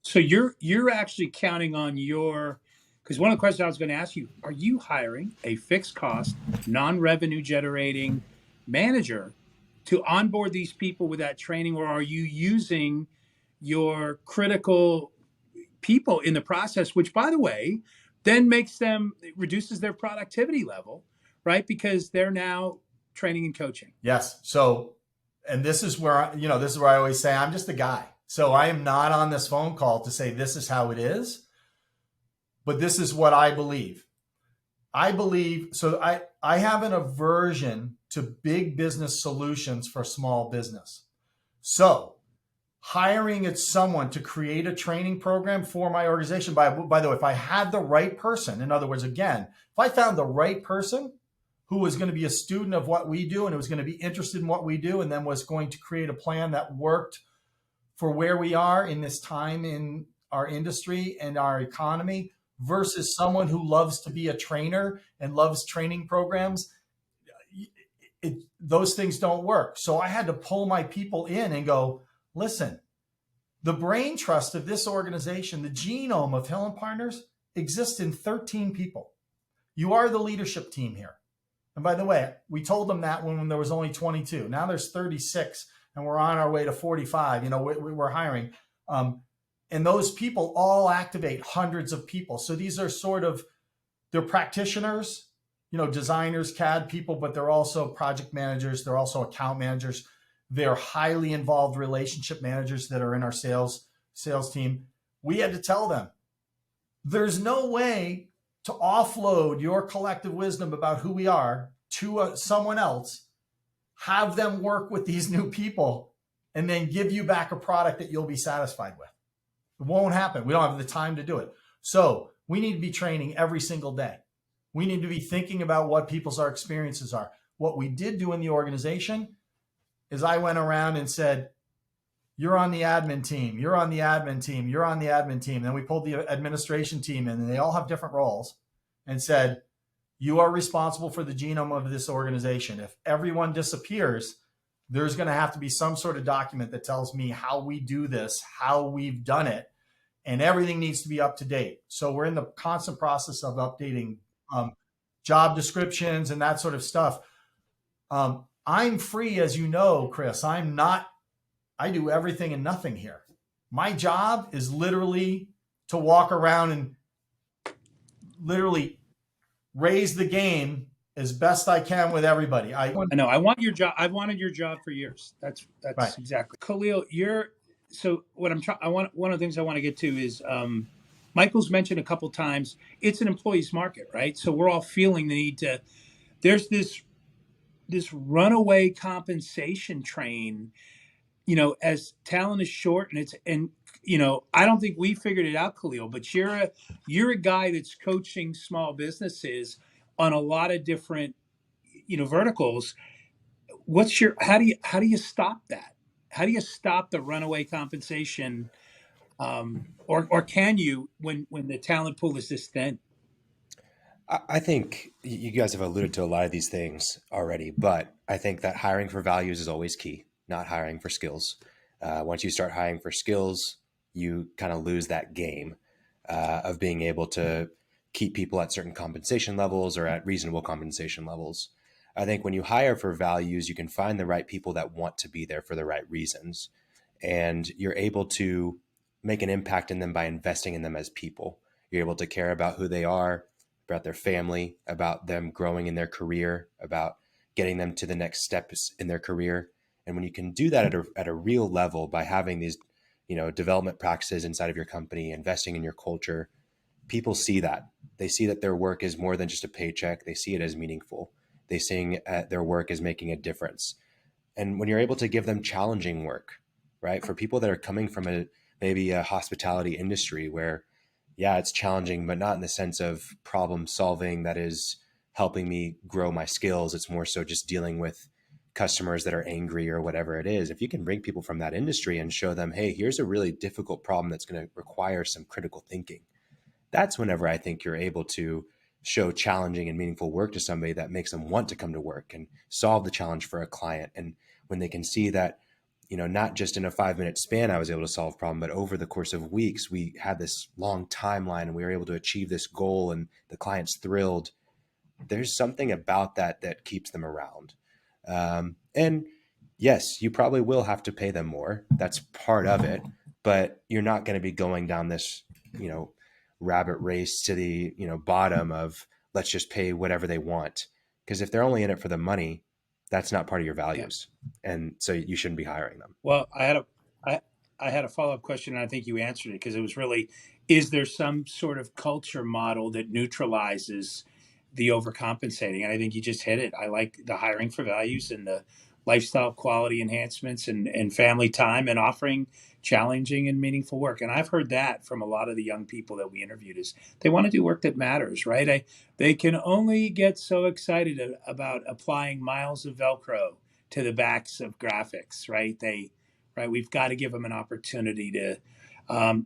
So you're actually counting on because one of the questions I was going to ask you, are you hiring a fixed cost, non-revenue generating manager to onboard these people with that training, or are you using your critical people in the process, which, by the way, then reduces their productivity level, right? Because they're now training and coaching. Yes. So, and this is where I always say I'm just a guy. So I am not on this phone call to say this is how it is, but this is what I believe. So I have an aversion to big business solutions for small business. So hiring someone to create a training program for my organization, by the way, if I had the right person, in other words, again, if I found the right person who was going to be a student of what we do and who was going to be interested in what we do and then was going to create a plan that worked for where we are in this time in our industry and our economy versus someone who loves to be a trainer and loves training programs, those things don't work. So I had to pull my people in and go, listen, the brain trust of this organization, the genome of Hill Partners, exists in 13 people. You are the leadership team here. And by the way, we told them that when there was only 22. Now there's 36 and we're on our way to 45. We're hiring. And those people all activate hundreds of people. So these are they're practitioners, designers, CAD people, but they're also project managers. They're also account managers. They're highly involved relationship managers that are in our sales team. We had to tell them, there's no way to offload your collective wisdom about who we are to someone else, have them work with these new people, and then give you back a product that you'll be satisfied with. It won't happen. We don't have the time to do it. So we need to be training every single day. We need to be thinking about what people's experiences are. What we did do in the organization is I went around and said, you're on the admin team, you're on the admin team, you're on the admin team. Then we pulled the administration team in, and they all have different roles, and said, you are responsible for the genome of this organization. If everyone disappears, there's going to have to be some sort of document that tells me how we do this, how we've done it, and everything needs to be up to date. So we're in the constant process of updating job descriptions and that sort of stuff. I'm free, as you know, Chris. I do everything and nothing here. My job is literally to walk around and literally raise the game as best I can with everybody. I know. I want your job. I've wanted your job for years. That's right. Exactly. Khalil, one of the things I want to get to is, Michael's mentioned a couple times, it's an employee's market, right? So we're all feeling the need to, there's this runaway compensation train, as talent is short, and I don't think we figured it out, Khalil, but you're a guy that's coaching small businesses on a lot of different, verticals. How do you stop that? How do you stop the runaway compensation? Or can you, when the talent pool is this thin? I think you guys have alluded to a lot of these things already, but I think that hiring for values is always key, not hiring for skills. Once you start hiring for skills, you kind of lose that game of being able to keep people at certain compensation levels or at reasonable compensation levels. I think when you hire for values, you can find the right people that want to be there for the right reasons. And you're able to make an impact in them by investing in them as people. You're able to care about who they are, about their family, about them growing in their career, about getting them to the next steps in their career. And when you can do that at a real level by having these, development practices inside of your company, investing in your culture, people see that. They see that their work is more than just a paycheck. They see it as meaningful. They see their work as making a difference. And when you're able to give them challenging work, right? For people that are coming from maybe a hospitality industry where, yeah, it's challenging, but not in the sense of problem solving that is helping me grow my skills. It's more so just dealing with customers that are angry or whatever it is. If you can bring people from that industry and show them, hey, here's a really difficult problem that's going to require some critical thinking. That's whenever I think you're able to show challenging and meaningful work to somebody that makes them want to come to work and solve the challenge for a client. And when they can see that, not just in a 5-minute span, I was able to solve a problem, but over the course of weeks, we had this long timeline and we were able to achieve this goal and the client's thrilled. There's something about that keeps them around. And yes, you probably will have to pay them more. That's part of it, but you're not going to be going down this, rabbit race to the, bottom of let's just pay whatever they want. Because if they're only in it for the money, that's not part of your values. Yeah. And so you shouldn't be hiring them. Well, I had a follow-up question, and I think you answered it, because it was really, is there some sort of culture model that neutralizes the overcompensating? And I think you just hit it. I like the hiring for values and the lifestyle quality enhancements and family time and offering challenging and meaningful work. And I've heard that from a lot of the young people that we interviewed, is they want to do work that matters, right? They can only get so excited about applying miles of Velcro to the backs of graphics, right? We've got to give them an opportunity to,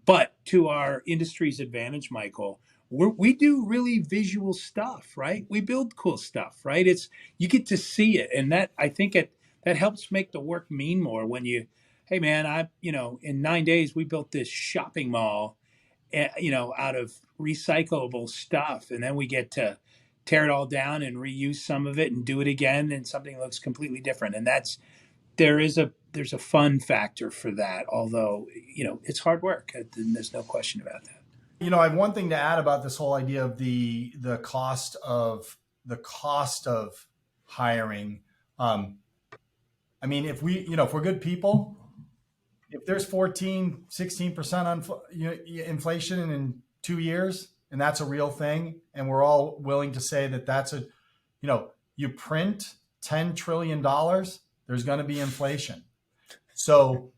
but to our industry's advantage, Michael, we do really visual stuff, right? We build cool stuff, right? You get to see it. And that, I think that helps make the work mean more when hey man, in 9 days, we built this shopping mall, out of recyclable stuff. And then we get to tear it all down and reuse some of it and do it again. And something looks completely different. And there's a fun factor for that. Although, it's hard work. There's no question about that. I have one thing to add about this whole idea of the cost of hiring. If we're good people, if there's 14, 16% inflation in 2 years, and that's a real thing, and we're all willing to say that that's you print $10 trillion, there's going to be inflation. So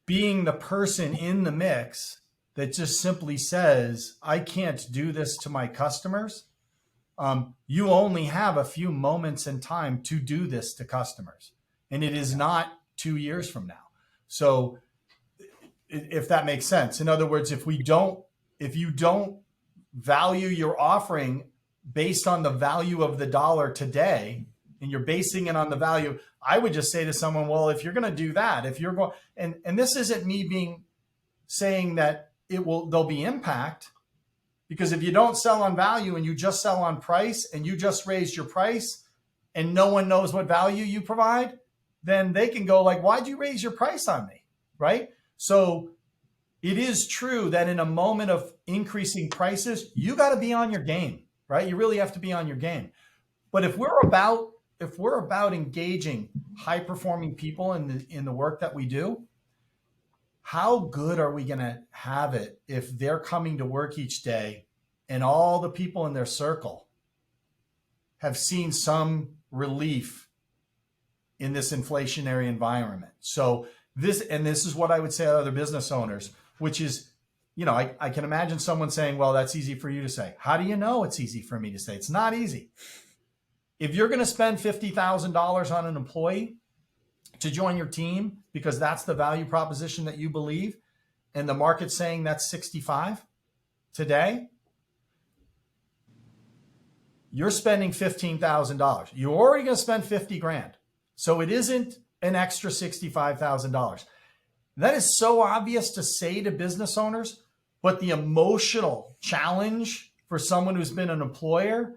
being the person in the mix that just simply says, I can't do this to my customers. You only have a few moments in time to do this to customers. And it is not 2 years from now. So if that makes sense, in other words, if you don't value your offering based on the value of the dollar today, and you're basing it on the value, I would just say to someone, well, if you're going to do that, if you're going, and this isn't me saying that there'll be impact, Because if you don't sell on value and you just sell on price and you just raise your price and no one knows what value you provide, then they can go like, why'd you raise your price on me? Right? So it is true that in a moment of increasing prices, you got to be on your game, right? You really have to be on your game. But if we're about engaging high performing people in the work that we do, how good are we going to have it if they're coming to work each day and all the people in their circle have seen some relief in this inflationary environment? So this is what I would say to other business owners, which is, I can imagine someone saying, well, that's easy for you to say. How do you know it's easy for me to say? It's not easy. If you're going to spend $50,000 on an employee to join your team because that's the value proposition that you believe, and the market's saying that's 65 today, you're spending $15,000. You're already going to spend 50 grand. So it isn't an extra $65,000. That is so obvious to say to business owners, but the emotional challenge for someone who's been an employer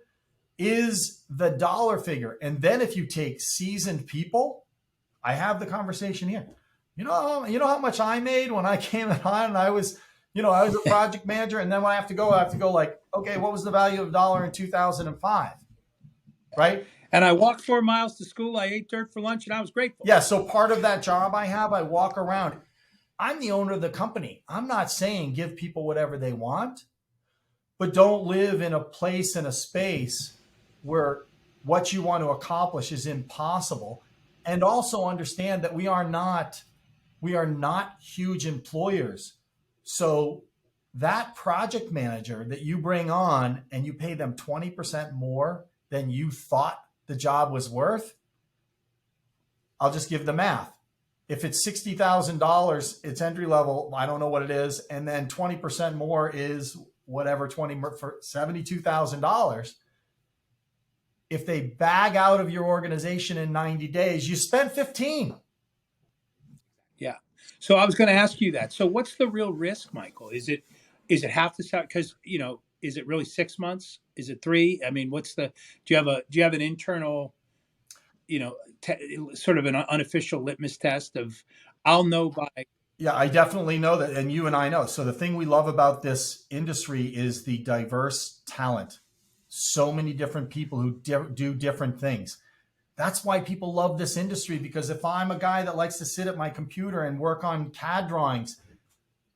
is the dollar figure. And then if you take seasoned people, I have the conversation here. You know how much I made when I came on and I was a project manager. And then when I have to go like, okay, what was the value of a dollar in 2005? Right. And I walked 4 miles to school. I ate dirt for lunch and I was grateful. Yeah. So part of that job I have, I walk around. I'm the owner of the company. I'm not saying give people whatever they want, but don't live in a place and a space where what you want to accomplish is impossible. And also understand that we are not huge employers. So that project manager that you bring on and you pay them 20% more than you thought the job was worth, I'll just give the math. If it's $60,000, it's entry level, I don't know what it is, and then 20% more is whatever, for $72,000. If they bag out of your organization in 90 days, you spent 15. Yeah. So I was going to ask you that. So what's the real risk, Michael? Is it half the salary? Because, is it really 6 months? Is it 3? I mean, do you have an internal, sort of an unofficial litmus test of, I'll know by. Yeah, I definitely know that. And you and I know. So the thing we love about this industry is the diverse talent. So many different people who do different things. That's why people love this industry, because if I'm a guy that likes to sit at my computer and work on CAD drawings,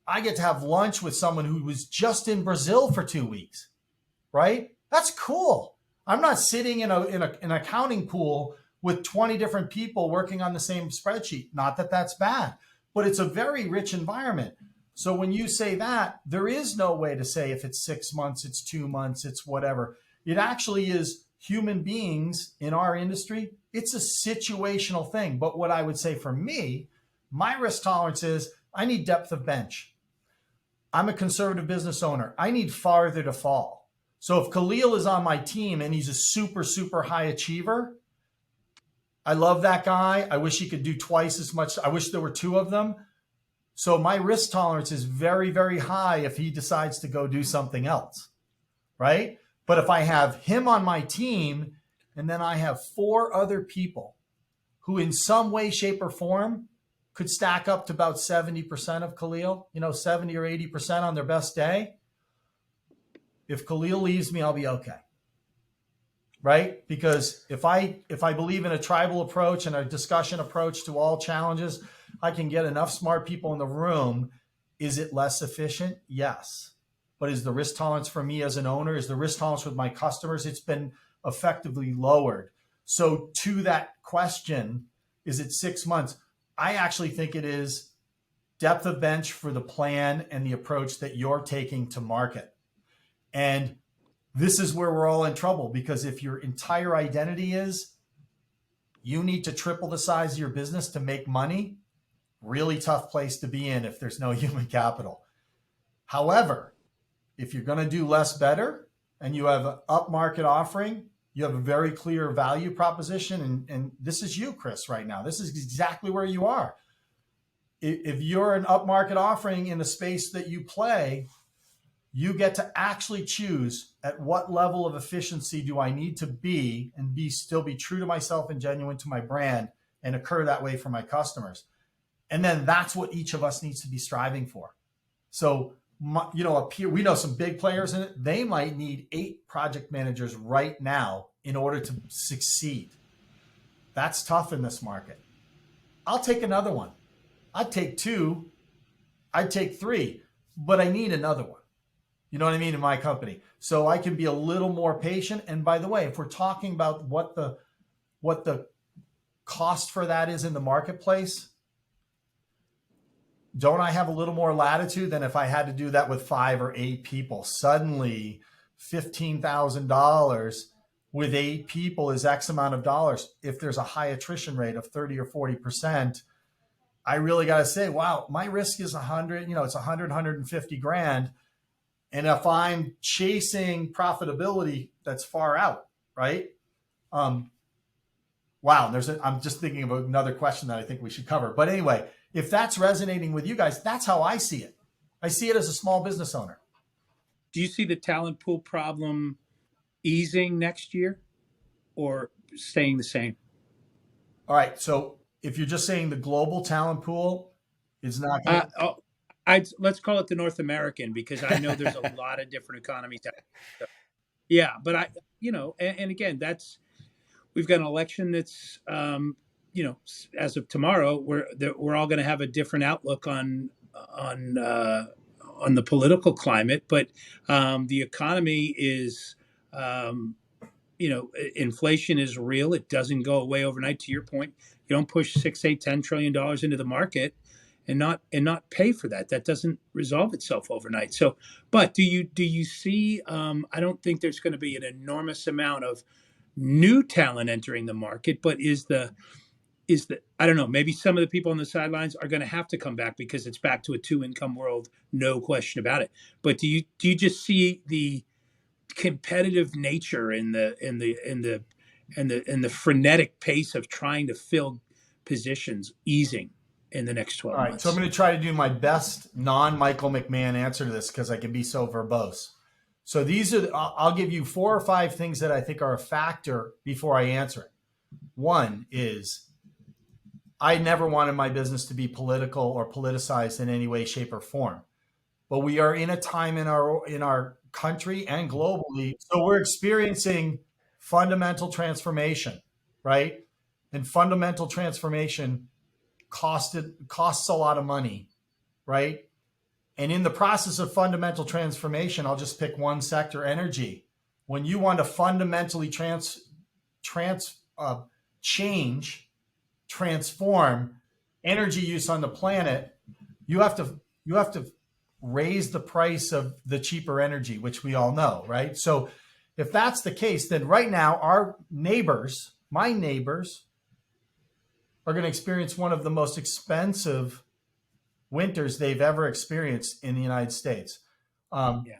I get to have lunch with someone who was just in Brazil for 2 weeks, right? That's cool. I'm not sitting in an accounting pool with 20 different people working on the same spreadsheet. Not that that's bad, but it's a very rich environment. So when you say that, there is no way to say if it's 6 months, it's 2 months, it's whatever. It actually is human beings in our industry. It's a situational thing. But what I would say for me, my risk tolerance is I need depth of bench. I'm a conservative business owner. I need farther to fall. So if Khalil is on my team and he's a super, super high achiever, I love that guy. I wish he could do twice as much. I wish there were 2 of them. So my risk tolerance is very, very high if he decides to go do something else, right? But if I have him on my team and then I have 4 other people who in some way, shape, or form could stack up to about 70% of Khalil, 70 or 80% on their best day. If Khalil leaves me, I'll be okay. Right? Because if I believe in a tribal approach and a discussion approach to all challenges, I can get enough smart people in the room. Is it less efficient? Yes. But is the risk tolerance for me as an owner, is the risk tolerance with my customers, it's been effectively lowered. So to that question, is it 6 months? I actually think it is depth of bench for the plan and the approach that you're taking to market. And this is where we're all in trouble, because if your entire identity is you need to triple the size of your business to make money, really tough place to be in if there's no human capital. However, if you're going to do less better and you have an upmarket offering, you have a very clear value proposition. And this is you, Chris, right now. This is exactly where you are. If you're an upmarket offering in the space that you play, you get to actually choose at what level of efficiency do I need to be and still be true to myself and genuine to my brand and occur that way for my customers. And then that's what each of us needs to be striving for. So, up here, we know some big players in it. They might need 8 project managers right now in order to succeed. That's tough in this market. I'll take another one. I'd take 2. I'd take 3, but I need another one. You know what I mean? In my company. So I can be a little more patient. And by the way, if we're talking about what the cost for that is in the marketplace, don't I have a little more latitude than if I had to do that with 5 or 8 people? Suddenly $15,000 with 8 people is X amount of dollars. If there's a high attrition rate of 30 or 40%, I really got to say, wow, my risk is 100, it's 100, 150 grand. And if I'm chasing profitability, that's far out, right? Wow, I'm just thinking of another question that I think we should cover. But anyway, if that's resonating with you guys, that's how I see it. I see it as a small business owner. Do you see the talent pool problem easing next year or staying the same? All right. So if you're just saying the global talent pool is not going to... let's call it the North American, because I know there's a lot of different economies. Yeah, but and again, we've got an election that's, as of tomorrow, we're all going to have a different outlook on the political climate, but the economy is, inflation is real. It doesn't go away overnight. To your point, you don't push $6, $8, $10 trillion into the market and not pay for that. That doesn't resolve itself overnight. So, but do you see? I don't think there's going to be an enormous amount of new talent entering the market, but is the I don't know, maybe some of the people on the sidelines are going to have to come back because it's back to a 2-income world, no question about it. But do you just see the competitive nature and the frenetic pace of trying to fill positions easing in the next 12 months? All right, so I'm going to try to do my best non-Michael McMahon answer to this because I can be so verbose. So I'll give you 4 or 5 things that I think are a factor before I answer it. One is, I never wanted my business to be political or politicized in any way, shape, or form. But we are in a time in our country and globally, so we're experiencing fundamental transformation, right? And fundamental transformation costs a lot of money, right? And in the process of fundamental transformation, I'll just pick one sector, energy. When you want to fundamentally transform energy use on the planet, you have to raise the price of the cheaper energy, which we all know, right? So if that's the case, then right now my neighbors are going to experience one of the most expensive winters they've ever experienced in the United States.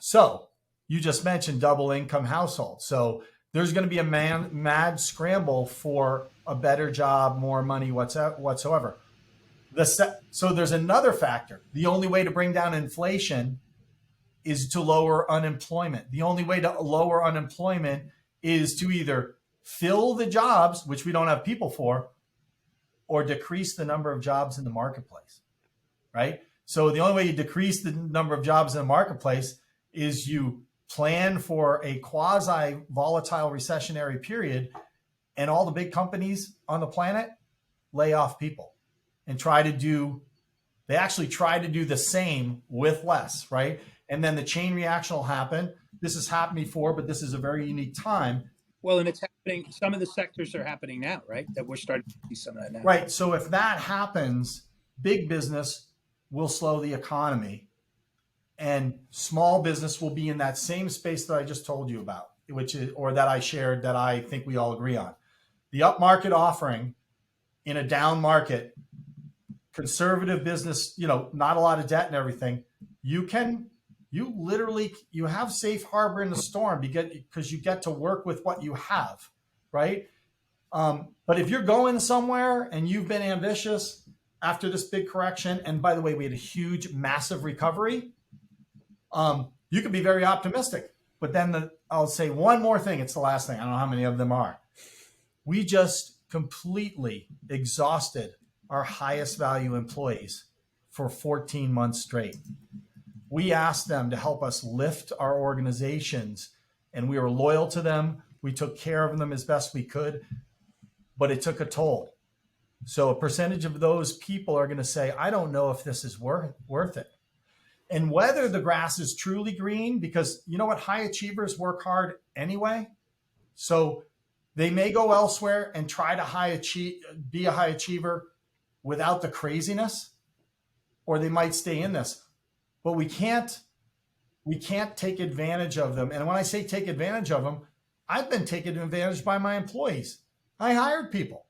So you just mentioned double income household. So there's going to be a mad scramble for a better job, more money, whatsoever. So there's another factor. The only way to bring down inflation is to lower unemployment. The only way to lower unemployment is to either fill the jobs, which we don't have people for, or decrease the number of jobs in the marketplace, right? So the only way you decrease the number of jobs in the marketplace is you plan for a quasi-volatile recessionary period, and all the big companies on the planet lay off people and try to do the same with less, right? And then the chain reaction will happen. This has happened before, but this is a very unique time. Well, and it's happening. Some of the sectors are happening now, right? That we're starting to see some of that now. Right. So if that happens, big business will slow the economy, and small business will be in that same space that I just told you about, that I shared, that I think we all agree on. The upmarket offering in a down market, conservative business, not a lot of debt and everything, you have safe harbor in the storm because you get to work with what you have, right? But if you're going somewhere and you've been ambitious after this big correction, and by the way, we had a huge, massive recovery, You could be very optimistic, but then I'll say one more thing. It's the last thing. I don't know how many of them are. We just completely exhausted our highest value employees for 14 months straight. We asked them to help us lift our organizations, and we were loyal to them. We took care of them as best we could, but it took a toll. So a percentage of those people are going to say, I don't know if this is worth it. And whether the grass is truly green, because you know what? High achievers work hard anyway. So they may go elsewhere and try to be a high achiever without the craziness, or they might stay in this. But we can't take advantage of them. And when I say take advantage of them, I've been taken advantage by my employees. I hired people.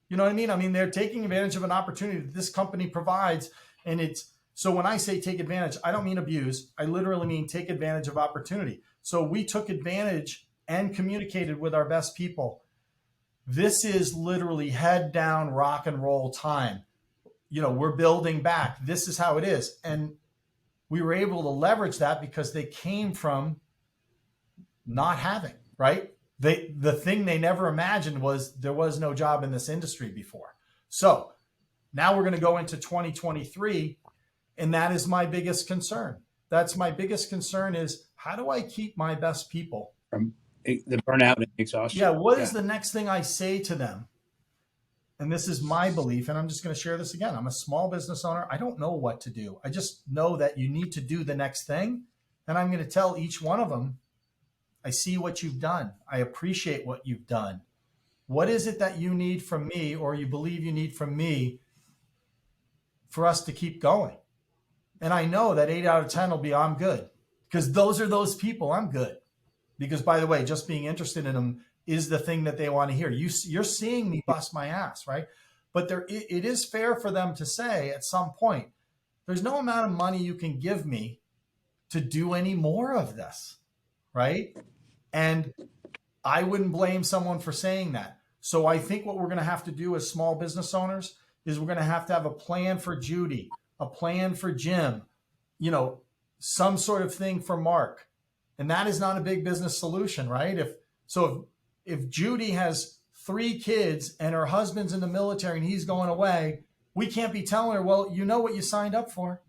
You know what I mean? I mean, they're taking advantage of an opportunity that this company provides. And so when I say take advantage, I don't mean abuse. I literally mean take advantage of opportunity. So we took advantage and communicated with our best people. This is literally head down rock and roll time. You know, we're building back. This is how it is. And we were able to leverage that because they came from not having, right? The thing they never imagined was there was no job in this industry before. So now we're going to go into 2023, and that is my biggest concern. That's my biggest concern is how do I keep my best people from the burnout and exhaustion? Yeah. What is the next thing I say to them? And this is my belief, and I'm just going to share this again. I'm a small business owner. I don't know what to do. I just know that you need to do the next thing. And I'm going to tell each one of them, I see what you've done. I appreciate what you've done. What is it that you need from me, or you believe you need from me for us to keep going? And I know that 8 out of 10 will be, I'm good. Because those are those people, I'm good. Because by the way, just being interested in them is the thing that they want to hear. You're seeing me bust my ass, right? But it is fair for them to say at some point, there's no amount of money you can give me to do any more of this, right? And I wouldn't blame someone for saying that. So I think what we're going to have to do as small business owners is we're going to have a plan for Judy, a plan for Jim, you know, some sort of thing for Mark. And that is not a big business solution, right? If Judy has 3 kids and her husband's in the military and he's going away, we can't be telling her, well, you know what you signed up for,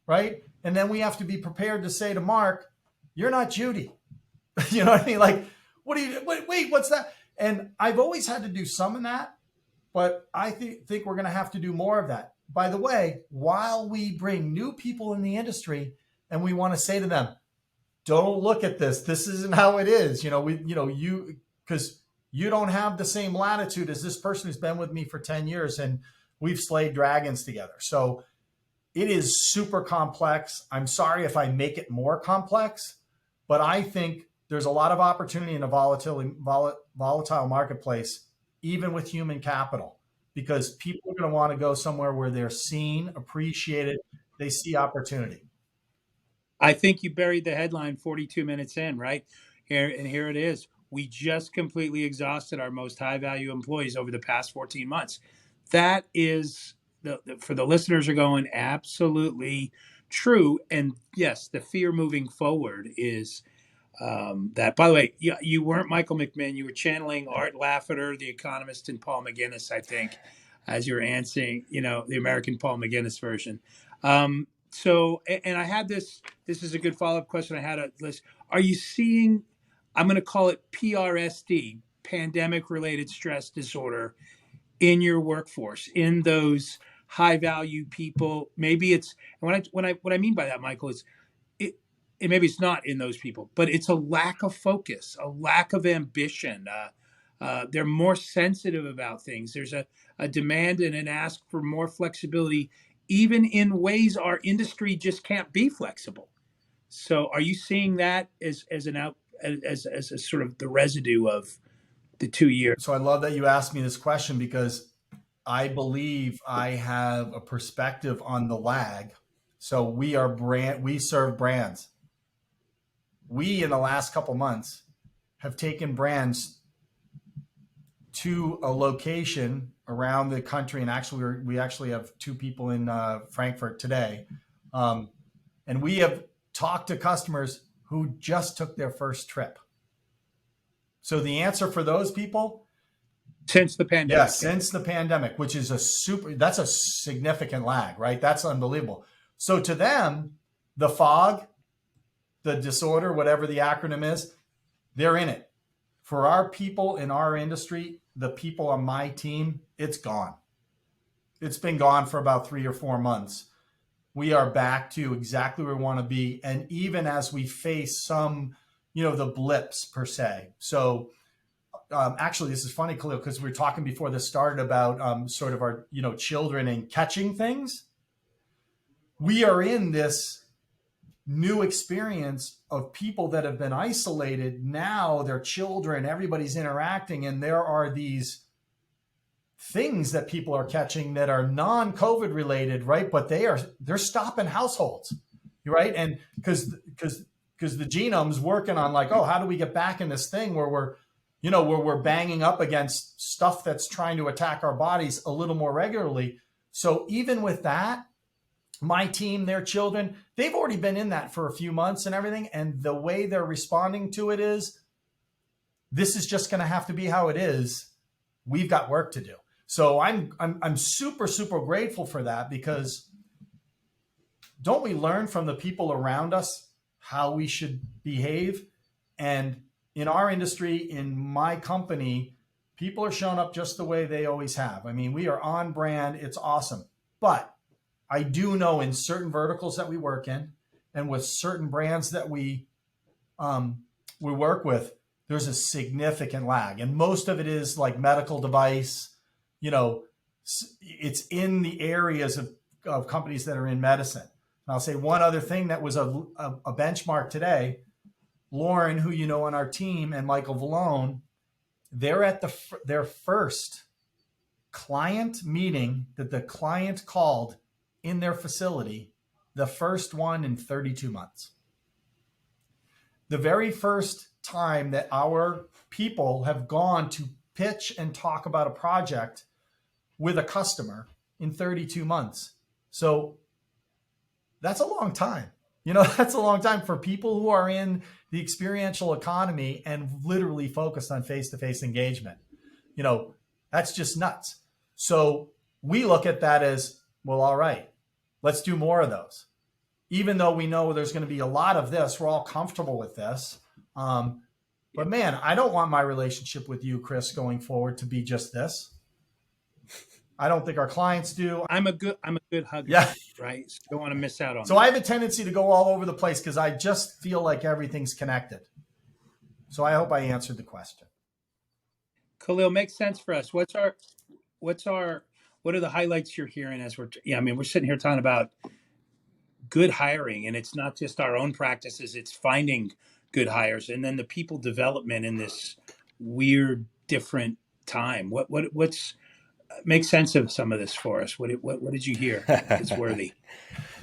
right? And then we have to be prepared to say to Mark, you're not Judy. You know what I mean? Like, wait, what's that? And I've always had to do some of that, but I think we're going to have to do more of that. By the way, while we bring new people in the industry and we want to say to them, don't look at this. This isn't how it is. Because you don't have the same latitude as this person who's been with me for 10 years and we've slayed dragons together. So it is super complex. I'm sorry if I make it more complex, but I think there's a lot of opportunity in a volatile marketplace, even with human capital, because people are going to want to go somewhere where they're seen, appreciated, they see opportunity. I think you buried the headline 42 minutes in, right? Here it is. We just completely exhausted our most high value employees over the past 14 months. That is, for the listeners are going, absolutely true. And yes, the fear moving forward is that. By the way, you weren't Michael McMahon. You were channeling Art Lafferty, the economist, and Paul McGinnis, I think, as you were answering, the American Paul McGinnis version. So, and I had this is a good follow-up question. I had a list. Are you seeing, I'm going to call it PRSD, pandemic-related stress disorder, in your workforce, in those high-value people? Maybe it's, and what I mean by that, Michael, is and maybe it's not in those people, but it's a lack of focus, a lack of ambition. They're more sensitive about things. There's a demand and an ask for more flexibility, even in ways our industry just can't be flexible. So are you seeing that as a sort of the residue of the 2 years? So I love that you asked me this question, because I believe I have a perspective on the lag. So we serve brands. We, in the last couple months, have taken brands to a location around the country. And actually, we actually have 2 people in Frankfurt today. And we have talk to customers who just took their first trip. So the answer for those people, since the pandemic. yes, since the pandemic, which is that's a significant lag, right? That's unbelievable. So to them, the fog, the disorder, whatever the acronym is, they're in it. For our people in our industry, the people on my team, it's gone. It's been gone for about 3 or 4 months. We are back to exactly where we want to be. And even as we face some, the blips per se. So actually, this is funny, Khalil, because we were talking before this started about sort of our, children and catching things. We are in this new experience of people that have been isolated. Now their children, everybody's interacting, and there are these things that people are catching that are non-COVID related, right? But they're stopping households, right? And because the genome's working on like, oh, how do we get back in this thing where we're banging up against stuff that's trying to attack our bodies a little more regularly. So even with that, my team, their children, they've already been in that for a few months and everything. And the way they're responding to it is, this is just going to have to be how it is. We've got work to do. So I'm super, super grateful for that, because don't we learn from the people around us how we should behave? And in our industry, in my company, people are showing up just the way they always have. I mean, we are on brand. It's awesome. But I do know in certain verticals that we work in and with certain brands that we work with, there's a significant lag. And most of it is like medical device, it's in the areas of companies that are in medicine. And I'll say one other thing that was a benchmark today. Lauren, who you know on our team, and Michael Vallone, they're at their first client meeting that the client called in their facility, the first one in 32 months. The very first time that our people have gone to pitch and talk about a project with a customer in 32 months. So that's a long time. That's a long time for people who are in the experiential economy and literally focused on face-to-face engagement. That's just nuts. So we look at that as, well, all right, let's do more of those. Even though we know there's going to be a lot of this, we're all comfortable with this. But man, I don't want my relationship with you, Chris, going forward to be just this. I don't think our clients do. I'm a good hugger, yeah. Right? So don't want to miss out on So that. I have a tendency to go all over the place because I just feel like everything's connected. So I hope I answered the question. Khalil, makes sense for us. What are the highlights you're hearing as we're sitting here talking about good hiring, and it's not just our own practices, it's finding good hires, and then the people development in this weird, different time. What's make sense of some of this for us? What did you hear that's worthy?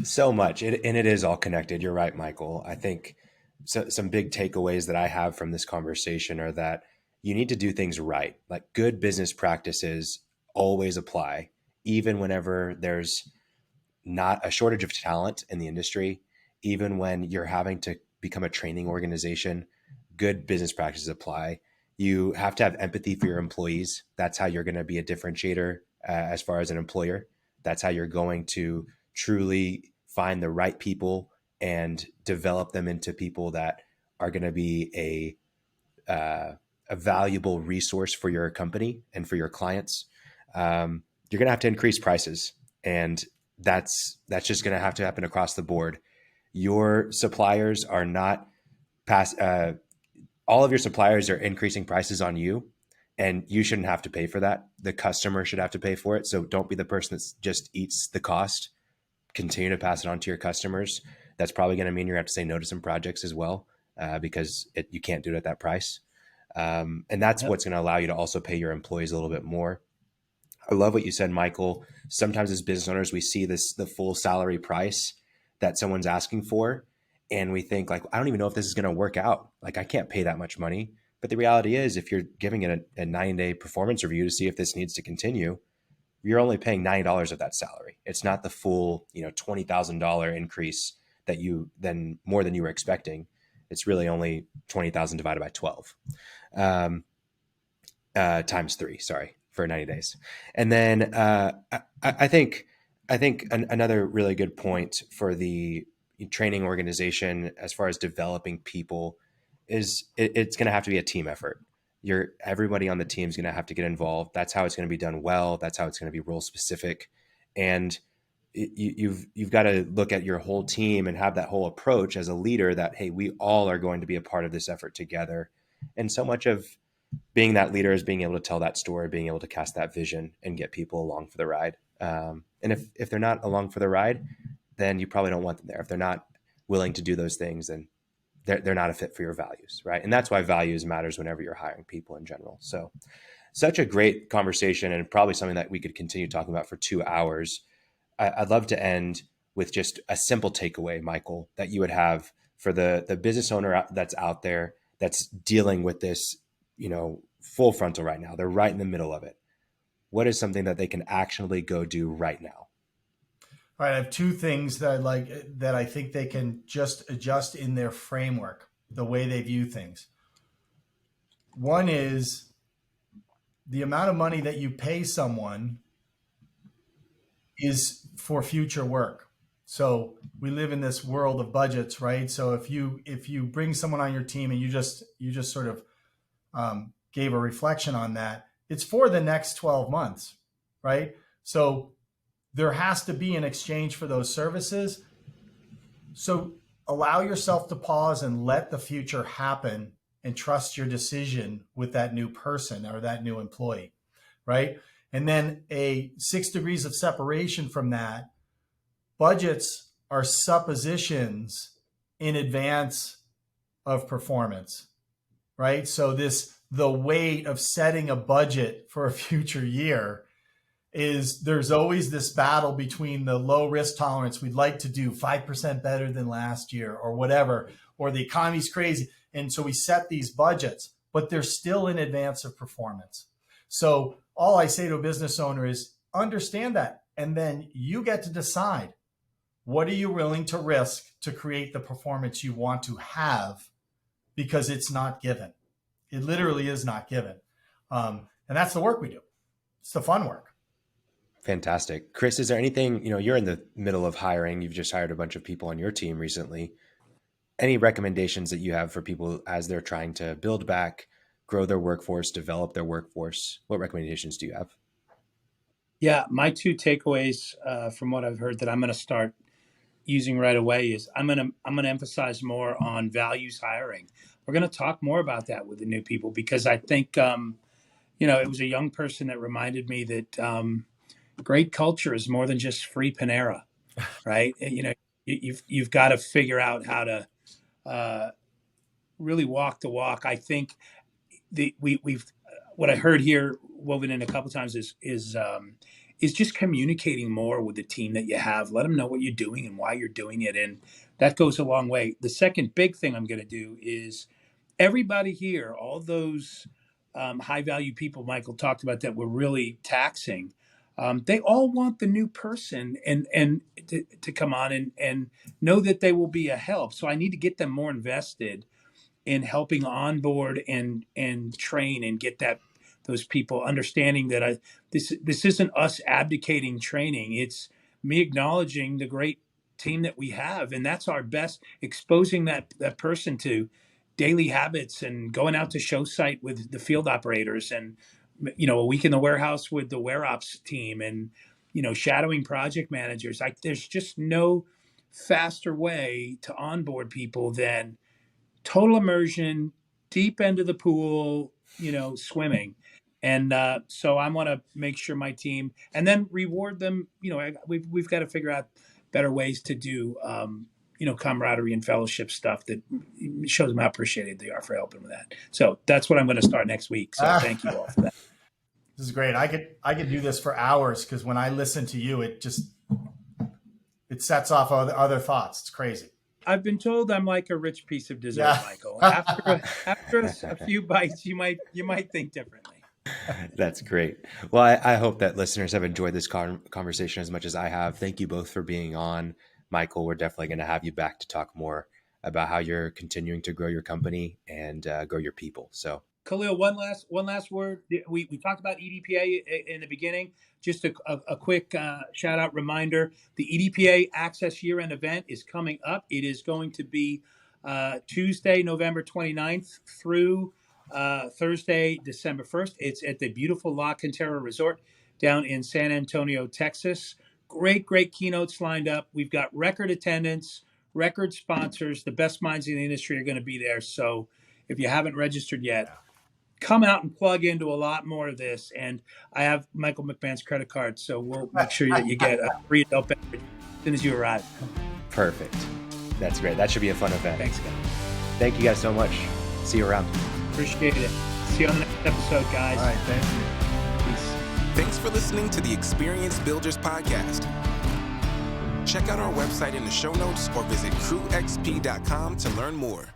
So much, and it is all connected. You're right, Michael. I think some big takeaways that I have from this conversation are that you need to do things right. Like good business practices always apply, even whenever there's not a shortage of talent in the industry, even when you're having to become a training organization, good business practices apply. You have to have empathy for your employees. That's how you're going to be a differentiator as far as an employer. That's how you're going to truly find the right people and develop them into people that are going to be a valuable resource for your company and for your clients. You're going to have to increase prices, and that's just going to have to happen across the board. Your suppliers are not all of your suppliers are increasing prices on you, and you shouldn't have to pay for that. The customer should have to pay for it. So don't be the person that just eats the cost. Continue to pass it on to your customers. That's probably going to mean you're going to have to say no to some projects as well, because you can't do it at that price. And that's what's going to allow you to also pay your employees a little bit more. I love what you said, Michael. Sometimes as business owners, we see the full salary price that someone's asking for, and we think like, I don't even know if this is going to work out. Like I can't pay that much money. But the reality is, if you're giving it a 9-day performance review to see if this needs to continue, you're only paying $90 of that salary. It's not the full, $20,000 increase than more than you were expecting, it's really only 20,000 divided by 12, times 3, sorry, for 90 days. And then I think another really good point for the training organization as far as developing people is it's going to have to be a team effort. Everybody on the team is going to have to get involved. That's how it's going to be done well. That's how it's going to be role specific. And you've got to look at your whole team and have that whole approach as a leader that, hey, we all are going to be a part of this effort together. And so much of being that leader is being able to tell that story, being able to cast that vision and get people along for the ride. And if they're not along for the ride, then you probably don't want them there. If they're not willing to do those things, then they're not a fit for your values, right? And that's why values matters whenever you're hiring people in general. So such a great conversation, and probably something that we could continue talking about for 2 hours. I'd love to end with just a simple takeaway, Michael, that you would have for the business owner that's out there that's dealing with this, full frontal right now. They're right in the middle of it. What is something that they can actionably go do right now? All right, I have 2 things that I think they can just adjust in their framework, the way they view things. One is the amount of money that you pay someone is for future work. So we live in this world of budgets, right? So if you bring someone on your team and you just sort of gave a reflection on that, it's for the next 12 months, right? So there has to be an exchange for those services. So allow yourself to pause and let the future happen and trust your decision with that new person or that new employee, right? And then a 6 degrees of separation from that, budgets are suppositions in advance of performance, right? So the weight of setting a budget for a future year is there's always this battle between the low risk tolerance. We'd like to do 5% better than last year or whatever, or the economy's crazy. And so we set these budgets, but they're still in advance of performance. So all I say to a business owner is understand that. And then you get to decide, what are you willing to risk to create the performance you want to have? Because it's not given. It literally is not given. And that's the work we do. It's the fun work. Fantastic. Chris, is there anything, you're in the middle of hiring, you've just hired a bunch of people on your team recently. Any recommendations that you have for people as they're trying to build back, grow their workforce, develop their workforce? What recommendations do you have? Yeah, my 2 takeaways from what I've heard that I'm going to start using right away is I'm going to emphasize more on values hiring. We're going to talk more about that with the new people, because I think it was a young person that reminded me that great culture is more than just free Panera, right? You've got to figure out how to really walk the walk. I think we've what I heard here woven in a couple of times is just communicating more with the team that you have. Let them know what you're doing and why you're doing it, and that goes a long way. The second big thing I'm going to do is everybody here, all those high value people Michael talked about that we're really taxing. They all want the new person and to come on and know that they will be a help. So I need to get them more invested in helping onboard and train and get those people understanding that this isn't us abdicating training. It's me acknowledging the great team that we have, and that's our best, exposing that person to daily habits and going out to show site with the field operators and a week in the warehouse with the WareOps team and shadowing project managers. There's just no faster way to onboard people than total immersion, deep end of the pool, swimming. And so I want to make sure my team, and then reward them. We've got to figure out better ways to do, camaraderie and fellowship stuff that shows them how appreciated they are for helping with that. So that's what I'm going to start next week. So thank you all for that. This is great. I could do this for hours, because when I listen to you, it sets off other thoughts. It's crazy. I've been told I'm like a rich piece of dessert, Yeah. Michael. After a few bites, you might think differently. That's great. Well, I hope that listeners have enjoyed this conversation as much as I have. Thank you both for being on. Michael, we're definitely going to have you back to talk more about how you're continuing to grow your company and grow your people. So, Khalil, one last word. We talked about EDPA in the beginning. Just a quick shout out reminder: the EDPA Access Year End event is coming up. It is going to be Tuesday, November 29th through Thursday, December 1st. It's at the beautiful La Cantera Resort down in San Antonio, Texas. Great keynotes lined up. We've got record attendance, record sponsors. The best minds in the industry are going to be there. So if you haven't registered yet, come out and plug into a lot more of this. And I have Michael McMahon's credit card, so we'll make sure that you get a free adult beverage as soon as you arrive. Perfect. That's great. That should be a fun event. Thanks, guys. Thank you guys so much. See you around. Appreciate it. See you on the next episode, guys. All right, thank you. Peace. Thanks for listening to the Experienced Builders Podcast. Check out our website in the show notes or visit crewxp.com to learn more.